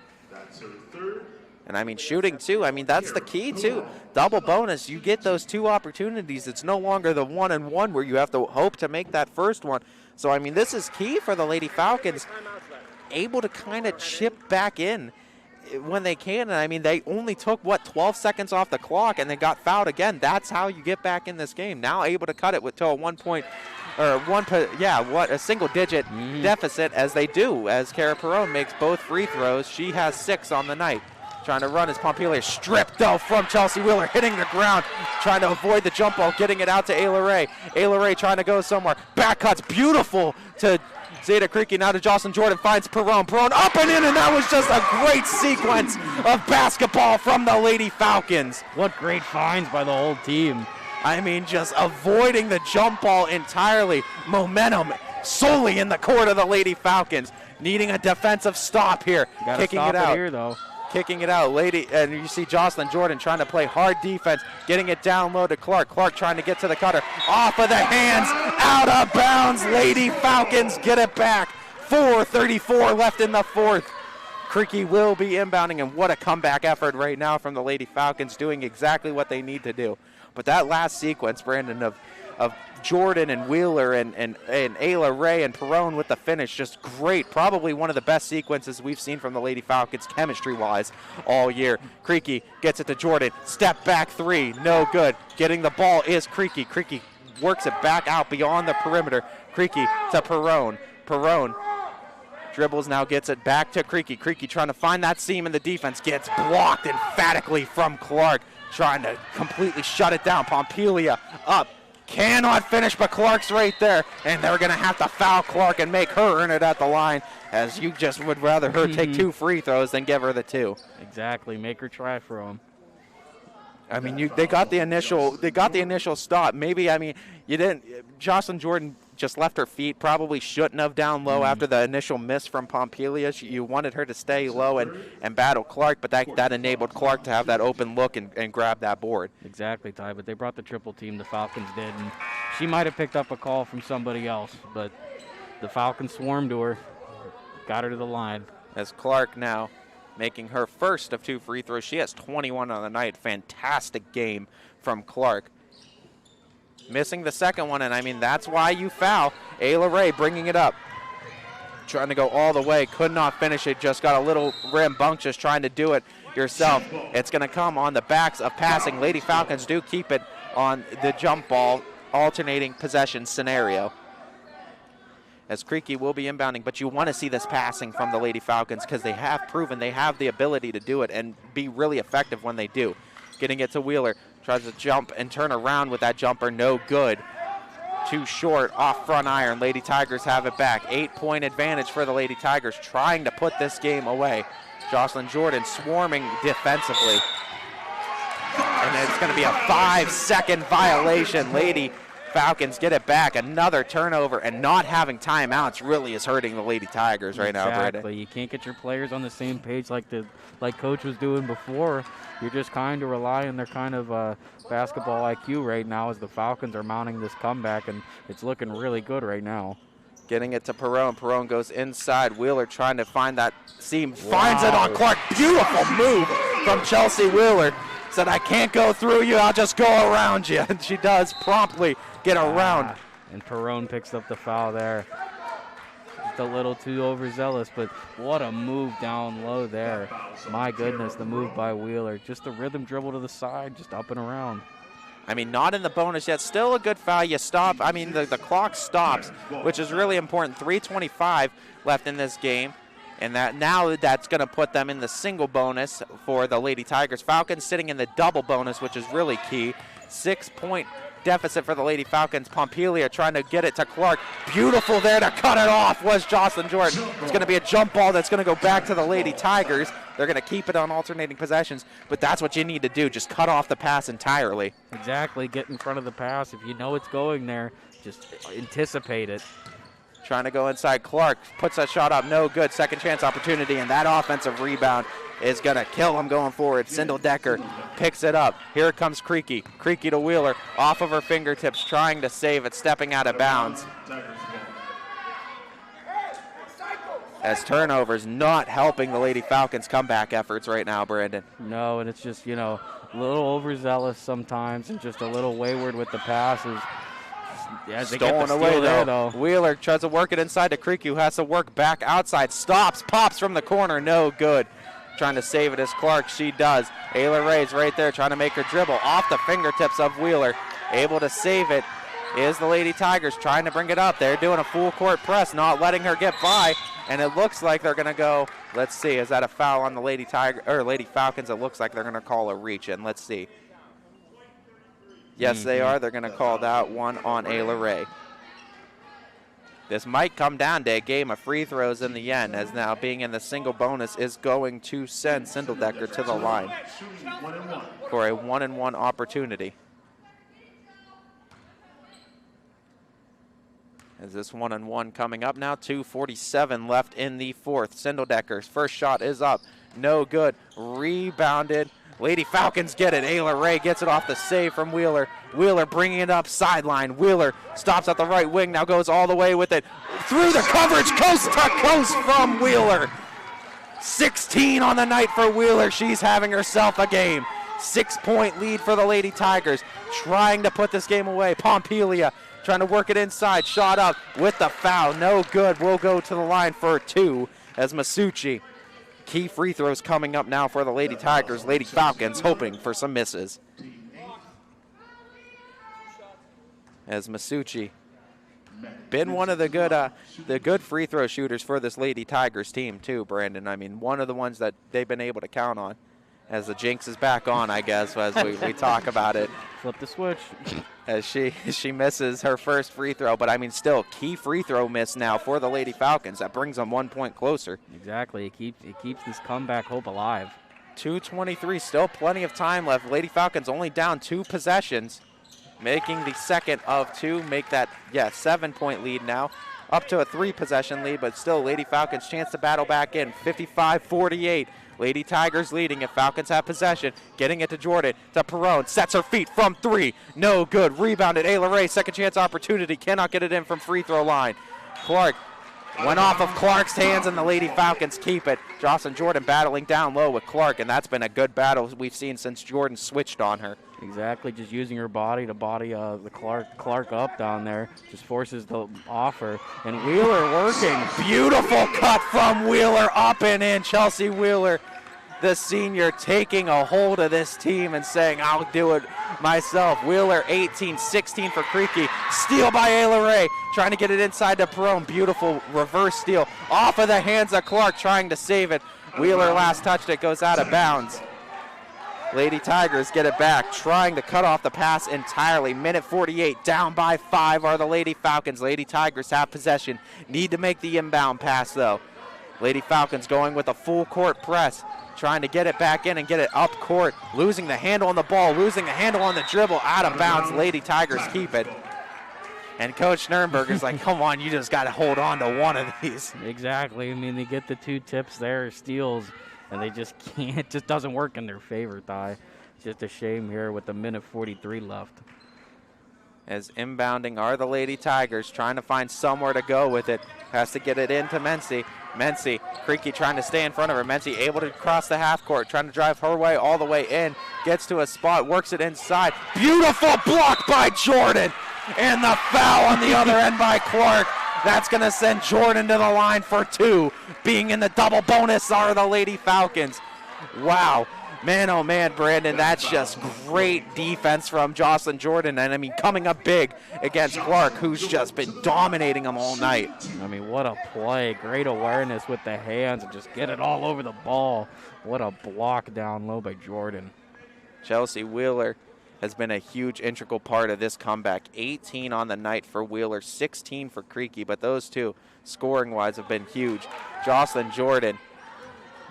And, I mean, shooting, too. I mean, that's the key, too. Double bonus. You get those two opportunities. It's no longer the 1-and-1 where you have to hope to make that first one. So, I mean, this is key for the Lady Falcons. Able to kind of chip back in when they can. And, I mean, they only took, 12 seconds off the clock, and they got fouled again. That's how you get back in this game. Now able to cut it to a 1 point or a single-digit deficit as they do, as Cara Perone makes both free throws. She has 6 on the night. Trying to run as Pompilia stripped though from Chelsea Wheeler, hitting the ground, trying to avoid the jump ball, getting it out to Ayla Ray. Ayla Ray trying to go somewhere. Back cuts, beautiful to Zeta Creaky, now to Jocelyn Jordan, finds Perone. Perone up and in, and that was just a great sequence of basketball from the Lady Falcons. What great finds by the whole team. I mean, just avoiding the jump ball entirely. Momentum solely in the court of the Lady Falcons. Needing a defensive stop here. Kicking it out here, though. Kicking it out, and you see Jocelyn Jordan trying to play hard defense, getting it down low to Clark. Clark trying to get to the cutter, off of the hands, out of bounds. Lady Falcons get it back. 4:34 left in the fourth. Creaky will be inbounding, and what a comeback effort right now from the Lady Falcons, doing exactly what they need to do. But that last sequence, Brandon, of Jordan and Wheeler and Ayla Ray and Perone with the finish, just great. Probably one of the best sequences we've seen from the Lady Falcons chemistry-wise all year. Creaky gets it to Jordan. Step back three, no good. Getting the ball is Creaky. Creaky works it back out beyond the perimeter. Creaky to Perone. Perone dribbles now, gets it back to Creaky. Creaky trying to find that seam in the defense. Gets blocked emphatically from Clark. Trying to completely shut it down. Pompilia up. Cannot finish, but Clark's right there, and they're going to have to foul Clark and make her earn it at the line, as you just would rather her take 2 free throws than give her the 2. Exactly, make her try for them. I mean, they got the initial stop. Maybe, I mean, you didn't. Jocelyn Jordan just left her feet. Probably shouldn't have down low after the initial miss from Pompilia. You wanted her to stay low and battle Clark, but that enabled Clark to have that open look and grab that board. Exactly, Ty, but they brought the triple team, the Falcons did, and she might have picked up a call from somebody else, but the Falcons swarmed to her, got her to the line. As Clark now making her first of 2 free throws. She has 21 on the night. Fantastic game from Clark. Missing the second one, and I mean, that's why you foul. Ayla Ray bringing it up. Trying to go all the way, could not finish it, just got a little rambunctious trying to do it yourself. It's going to come on the backs of passing. Lady Falcons do keep it on the jump ball, alternating possession scenario. As Creaky will be inbounding, but you want to see this passing from the Lady Falcons because they have proven they have the ability to do it and be really effective when they do. Getting it to Wheeler, tries to jump and turn around with that jumper, no good. Too short, off front iron. Lady Tigers have it back. 8-point advantage for the Lady Tigers, trying to put this game away. Jocelyn Jordan swarming defensively. And it's going to be a 5-second violation. Lady Falcons get it back. Another turnover, and not having timeouts really is hurting the Lady Tigers right now, Brandon. Exactly. You can't get your players on the same page like Coach was doing before. You're just kind of relying on their kind of basketball IQ right now as the Falcons are mounting this comeback, and it's looking really good right now. Getting it to Perone. Perone goes inside. Wheeler trying to find that seam. Finds it on Clark. Beautiful move from Chelsea Wheeler. Said, I can't go through you. I'll just go around you. And she does promptly get around. And Perone picks up the foul there. Just a little too overzealous, but what a move down low there. My goodness, the move by Wheeler. Just a rhythm dribble to the side, just up and around. I mean, not in the bonus yet. Still a good foul. You stop. I mean, the clock stops, which is really important. 3:25 left in this game. And that's going to put them in the single bonus for the Lady Tigers. Falcons sitting in the double bonus, which is really key. 6-point deficit for the Lady Falcons. Pompelia trying to get it to Clark. Beautiful there to cut it off was Jocelyn Jordan. It's going to be a jump ball that's going to go back to the Lady Tigers. They're going to keep it on alternating possessions, but that's what you need to do. Just cut off the pass entirely. Exactly. Get in front of the pass. If you know it's going there, just anticipate it. Trying to go inside. Clark puts that shot up. No good. Second chance opportunity, and that offensive rebound is going to kill him going forward. Sindel Decker picks it up. Here comes Creaky. Creaky to Wheeler. Off of her fingertips, trying to save it, stepping out of bounds. As turnovers not helping the Lady Falcons' comeback efforts right now, Brandon. No, and it's just, a little overzealous sometimes and just a little wayward with the passes. Yeah, stolen away though. Wheeler tries to work it inside to Creaky, who has to work back outside. Stops, pops from the corner, no good. Trying to save it as Clark, she does. Ayla Ray's right there trying to make her dribble off the fingertips of Wheeler. Able to save it is the Lady Tigers trying to bring it up. They're doing a full court press, not letting her get by, and it looks like they're gonna go, let's see, is that a foul on the Lady Falcons? It looks like they're gonna call a reach in. Let's see. Yes, they are. They're going to call that one on Ayla Ray. This might come down to a game of free throws in the end, as now being in the single bonus is going to send Sindeldecker to the line for a 1-and-1 opportunity. As this 1-and-1 coming up now, 2:47 left in the fourth. Sindeldecker's first shot is up. No good. Rebounded. Lady Falcons get it. Ayla Ray gets it off the save from Wheeler. Wheeler bringing it up sideline. Wheeler stops at the right wing, now goes all the way with it. Through the coverage, coast to coast from Wheeler. 16 on the night for Wheeler. She's having herself a game. 6-point lead for the Lady Tigers. Trying to put this game away. Pompelia trying to work it inside. Shot up with the foul. No good. We'll go to the line for 2 as Masucci. Key free throws coming up now for the Lady Tigers. Lady Falcons hoping for some misses. As Masucci been one of the good free throw shooters for this Lady Tigers team too, Brandon. I mean, one of the ones that they've been able to count on. As the jinx is back on, I guess, as we talk about it. Flip the switch. As she misses her first free throw, but I mean, still key free throw miss now for the Lady Falcons. That brings them 1 point closer. Exactly, it keeps this comeback hope alive. 2:23, still plenty of time left. Lady Falcons only down 2 possessions, making the second of 2, make that 7-point lead now. Up to a 3-possession lead, but still Lady Falcons chance to battle back in. 55-48. Lady Tigers leading if Falcons have possession. Getting it to Jordan, to Perone, sets her feet from 3. No good, rebounded. Ayla Ray, second chance opportunity, cannot get it in from free throw line. Clark went off of Clark's hands and the Lady Falcons keep it. Jocelyn Jordan battling down low with Clark, and that's been a good battle we've seen since Jordan switched on her. Exactly, just using her body to body the Clark up down there. Just forces the offer. And Wheeler working. Beautiful cut from Wheeler, up and in. Chelsea Wheeler, the senior, taking a hold of this team and saying, I'll do it myself. Wheeler 18, 16 for Creaky. Steal by Ayla Ray, trying to get it inside to Perone. Beautiful reverse steal off of the hands of Clark, trying to save it. Wheeler last touched it, goes out of bounds. Lady Tigers get it back, trying to cut off the pass entirely. Minute 48, down by 5 are the Lady Falcons. Lady Tigers have possession. Need to make the inbound pass, though. Lady Falcons going with a full court press, trying to get it back in and get it up court. Losing the handle on the ball, losing the handle on the dribble, out of bounds. Lady Tigers keep it. And Coach Sternberger's like, come on, you just got to hold on to one of these. Exactly. I mean, they get the 2 tips there, steals, and they just can't. It just doesn't work in their favor, Ty. It's just a shame here with the minute 43 left. As inbounding are the Lady Tigers, trying to find somewhere to go with it. Has to get it into Mency. Mency, Creaky trying to stay in front of her. Mency able to cross the half court, trying to drive her way all the way in. Gets to a spot, works it inside. Beautiful block by Jordan. And the foul on the other end by Clark. That's going to send Jordan to the line for 2. Being in the double bonus are the Lady Falcons. Wow. Man, oh man, Brandon, that's just great defense from Jocelyn Jordan. And I mean, coming up big against Clark, who's just been dominating them all night. I mean, what a play. Great awareness with the hands and just get it all over the ball. What a block down low by Jordan. Chelsea Wheeler has been a huge integral part of this comeback. 18 on the night for Wheeler, 16 for Creaky, but those two, scoring-wise, have been huge. Jocelyn Jordan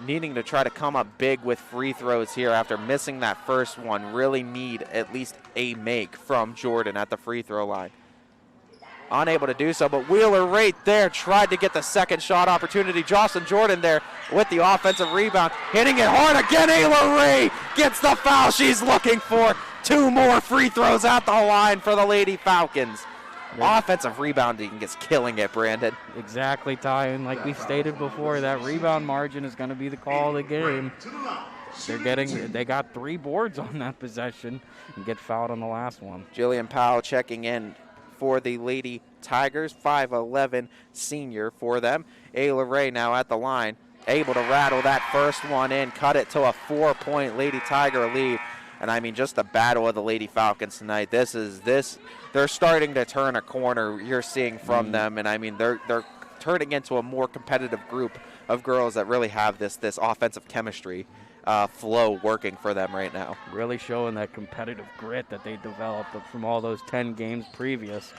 needing to try to come up big with free throws here after missing that first one. Really need at least a make from Jordan at the free throw line. Unable to do so, but Wheeler right there tried to get the second shot opportunity. Jocelyn Jordan there with the offensive rebound, hitting it hard again. Ayla Ray gets the foul she's looking for. 2 more free throws at the line for the Lady Falcons. Offensive rebounding is killing it, Brandon. Exactly, Ty. And like we stated before, that rebound margin is going to be the call of the game. They got 3 boards on that possession and get fouled on the last one. Jillian Powell checking in for the Lady Tigers, 5'11" senior for them. Ayla Ray now at the line, able to rattle that first one in, cut it to a 4-point Lady Tiger lead. And I mean, just the battle of the Lady Falcons tonight. They're starting to turn a corner. You're seeing from them, and I mean, they're turning into a more competitive group of girls that really have this offensive chemistry flow working for them right now. Really showing that competitive grit that they developed from all those 10 games previous.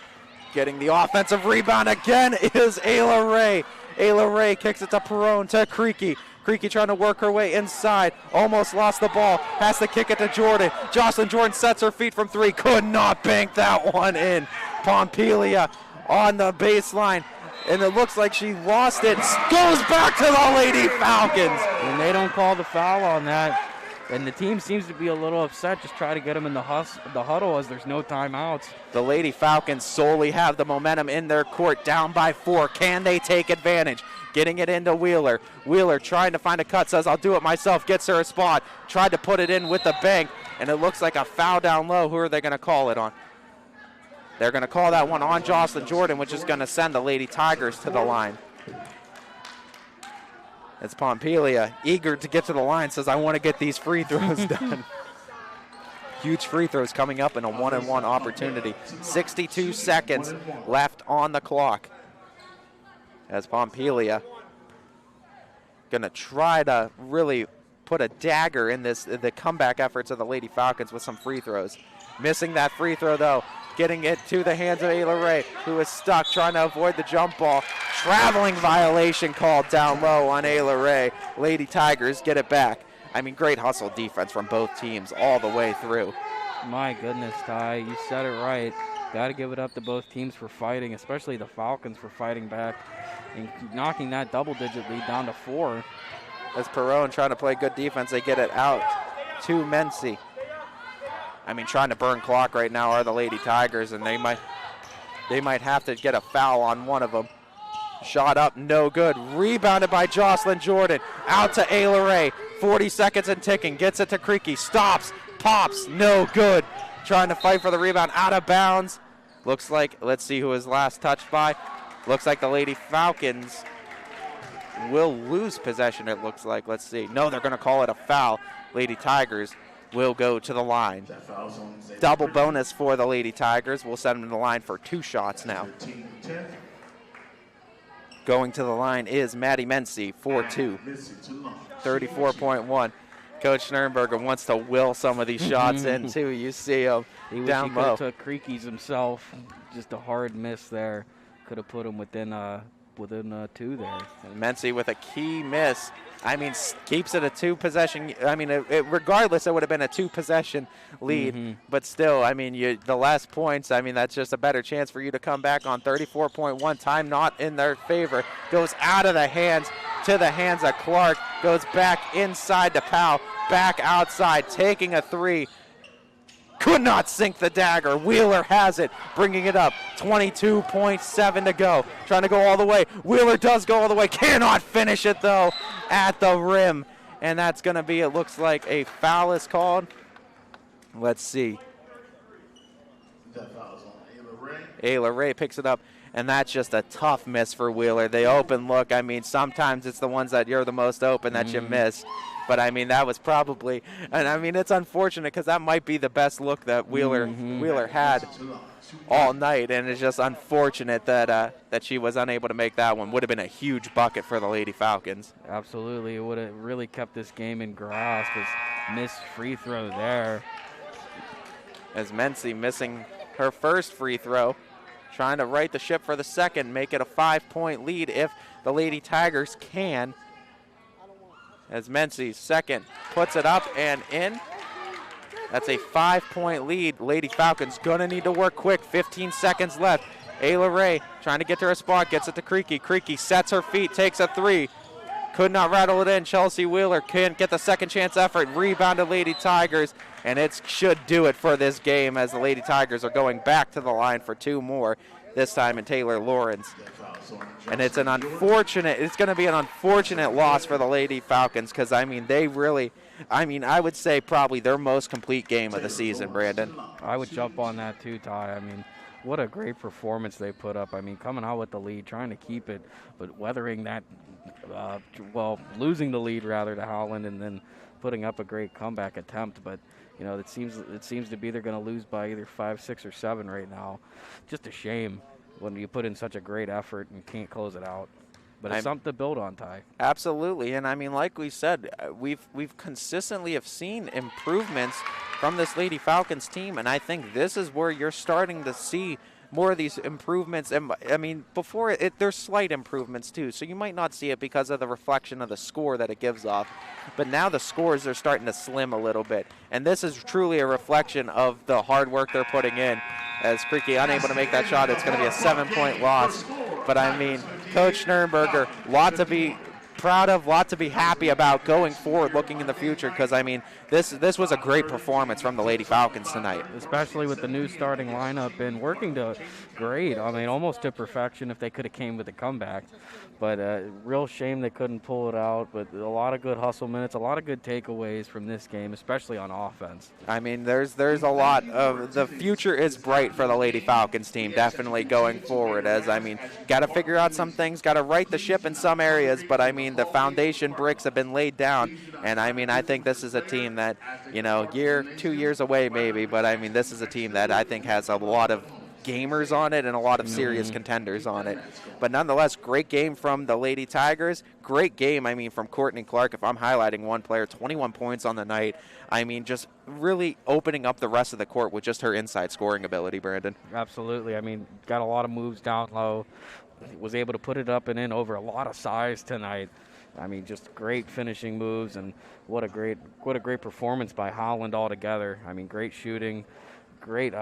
Getting the offensive rebound again is Ayla Ray. Ayla Ray kicks it to Perone, to Creaky. Creaky trying to work her way inside. Almost lost the ball. Has to kick it to Jordan. Jocelyn Jordan sets her feet from 3. Could not bank that one in. Pompelia on the baseline. And it looks like she lost it. Goes back to the Lady Falcons. And they don't call the foul on that. And the team seems to be a little upset, just try to get them in the huddle as there's no timeouts. The Lady Falcons solely have the momentum in their court, down by 4. Can they take advantage? Getting it into Wheeler. Wheeler trying to find a cut, says, I'll do it myself, gets her a spot. Tried to put it in with the bank, and it looks like a foul down low. Who are they going to call it on? They're going to call that one on Jocelyn Jordan, which is going to send the Lady Tigers to the line. It's Pompelia, eager to get to the line, says, I want to get these free throws done. Huge free throws coming up in a 1-on-1 opportunity. 62 seconds left on the clock. As Pompelia going to try to really put a dagger in the comeback efforts of the Lady Falcons with some free throws. Missing that free throw, though. Getting it to the hands of Ayla Ray, who is stuck trying to avoid the jump ball. Traveling violation called down low on Ayla Ray. Lady Tigers get it back. I mean, great hustle defense from both teams all the way through. My goodness, Ty, you said it right. Got to give it up to both teams for fighting, especially the Falcons for fighting back and knocking that double-digit lead down to 4. As Perone trying to play good defense, they get it out to Mency. I mean, trying to burn clock right now are the Lady Tigers, and they might have to get a foul on one of them. Shot up, no good. Rebounded by Jocelyn Jordan. Out to Ayla Ray. 40 seconds and ticking. Gets it to Creaky. Stops, pops, no good. Trying to fight for the rebound, out of bounds. Looks like, let's see who was last touched by. Looks like the Lady Falcons will lose possession, it looks like. Let's see. No, they're going to call it a foul. Lady Tigers will go to the line. Double bonus for the Lady Tigers. We'll send them to the line for 2 shots now. Going to the line is Maddie Mency, 4-2, 34.1. Coach Sternberger wants to will some of these shots in, too. You see him down low. He took Creaky's himself. Just a hard miss there. Could have put him within 2 there. And Mency with a key miss. I mean, keeps it a 2-possession. I mean, regardless, it would have been a 2-possession lead. But still, I mean, the less points, I mean, that's just a better chance for you to come back on. 34.1, time not in their favor. Goes out of the hands to the hands of Clark. Goes back inside to Powell. Back outside, taking a 3. Could not sink the dagger. Wheeler has it, bringing it up. 22.7 to go. Trying to go all the way. Wheeler does go all the way. Cannot finish it, though, at the rim. And that's going to be, it looks like a foul is called. Let's see. Ayla Ray picks it up. and that's just a tough miss for Wheeler. The open look, I mean, sometimes it's the ones that you're the most open that you miss. But, I mean, that was probably – and, I mean, it's unfortunate because that might be the best look that Wheeler had all night, and it's just unfortunate that she was unable to make that one. Would have been a huge bucket for the Lady Falcons. Absolutely. It would have really kept this game in grasp. As missed free throw there. As Mency missing her first free throw, trying to right the ship for the second, make it a 5-point lead if the Lady Tigers can. As Mency, second, puts it up and in. That's a 5-point lead. Lady Falcons gonna need to work quick. 15 seconds left. Ayla Ray trying to get to her spot, gets it to Creaky. Creaky sets her feet, takes a three. Could not rattle it in. Chelsea Wheeler can't get the second chance effort. Rebounded Lady Tigers, and it should do it for this game as the Lady Tigers are going back to the line for 2 more, this time in Taylor Lawrence. And it's going to be an unfortunate loss for the Lady Falcons because, I mean, I would say probably their most complete game of the season, Brandon. I would jump on that too, Ty. I mean, what a great performance they put up. I mean, coming out with the lead, trying to keep it, but weathering that, losing the lead rather to Howland and then putting up a great comeback attempt. But, you know, it seems to be they're going to lose by either 5, 6, or 7 right now. Just a shame when you put in such a great effort and can't close it out. But it's something to build on, Ty. Absolutely, and I mean, like we said, we've consistently have seen improvements from this Lady Falcons team, and I think this is where you're starting to see more of these improvements. And I mean, before there's slight improvements too, so you might not see it because of the reflection of the score that it gives off. But now the scores are starting to slim a little bit, and this is truly a reflection of the hard work they're putting in. As Creaky unable to make that shot, it's going to be a 7-point loss. But I mean, Coach Sternberger, lot to be proud of, lot to be happy about going forward, looking in the future, because I mean, this was a great performance from the Lady Falcons tonight. Especially with the new starting lineup and working to great. I mean, almost to perfection if they could have came with a comeback. But real shame they couldn't pull it out. But a lot of good hustle minutes, a lot of good takeaways from this game, especially on offense. I mean, there's a lot of the future is bright for the Lady Falcons team, definitely going forward. As I mean, got to figure out some things, got to right the ship in some areas. But I mean, the foundation bricks have been laid down, and I mean, I think this is a team that, you know, 2 years away maybe, but I mean, this is a team that I think has a lot of gamers on it and a lot of serious contenders on it. But nonetheless, great game from the Lady Tigers. Great game, I mean, from Courtney Clark. If I'm highlighting one player, 21 points on the night. I mean, just really opening up the rest of the court with just her inside scoring ability, Brandon. Absolutely. I mean, got a lot of moves down low. Was able to put it up and in over a lot of size tonight. I mean, just great finishing moves, and what a great performance by Howland altogether. I mean, great shooting. Great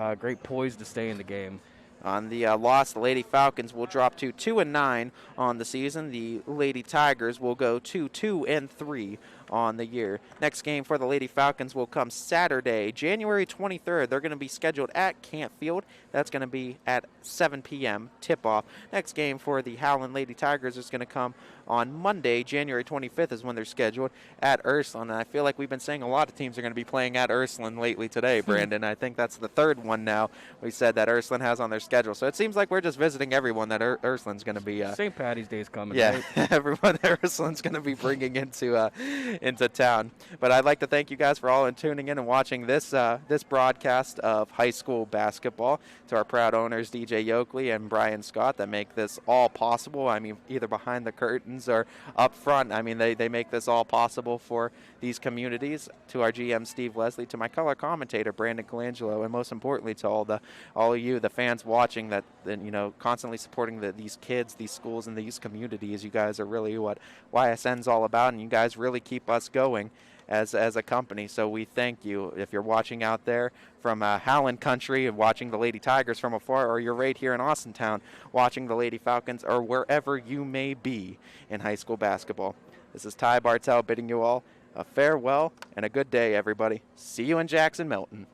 poise to stay in the game. On the loss, the Lady Falcons will drop to 2-9 on the season. The Lady Tigers will go to 2-3 on the year. Next game for the Lady Falcons will come Saturday, January 23rd. They're going to be scheduled at Campfield. That's going to be at 7 p.m. tip-off. Next game for the Howland Lady Tigers is going to come on Monday, January 25th is when they're scheduled at Ursuline. And I feel like we've been saying a lot of teams are going to be playing at Ursuline lately today, Brandon. I think that's the third one now we said that Ursuline has on their schedule. So it seems like we're just visiting everyone that Ursuline's going to be. St. Patty's Day is coming. Yeah, right? Everyone that Ursuline's going to be bringing into town. But I'd like to thank you guys for all tuning in and watching this broadcast of high school basketball. To our proud owners, DJ Yoakley and Brian Scott, that make this all possible. I mean, either behind the curtains or up front. I mean, they make this all possible for these communities. To our GM, Steve Leslie, to my color commentator, Brandon Colangelo, and most importantly to all of you, the fans watching that, you know, constantly supporting these kids, these schools, and these communities. You guys are really what YSN's all about, and you guys really keep us going as a company. So we thank you. If you're watching out there from Howland country and watching the Lady Tigers from afar, or you're right here in Austintown watching the Lady Falcons, or wherever you may be in high school basketball. This is Ty Bartell bidding you all a farewell and a good day, everybody. See you in Jackson Milton.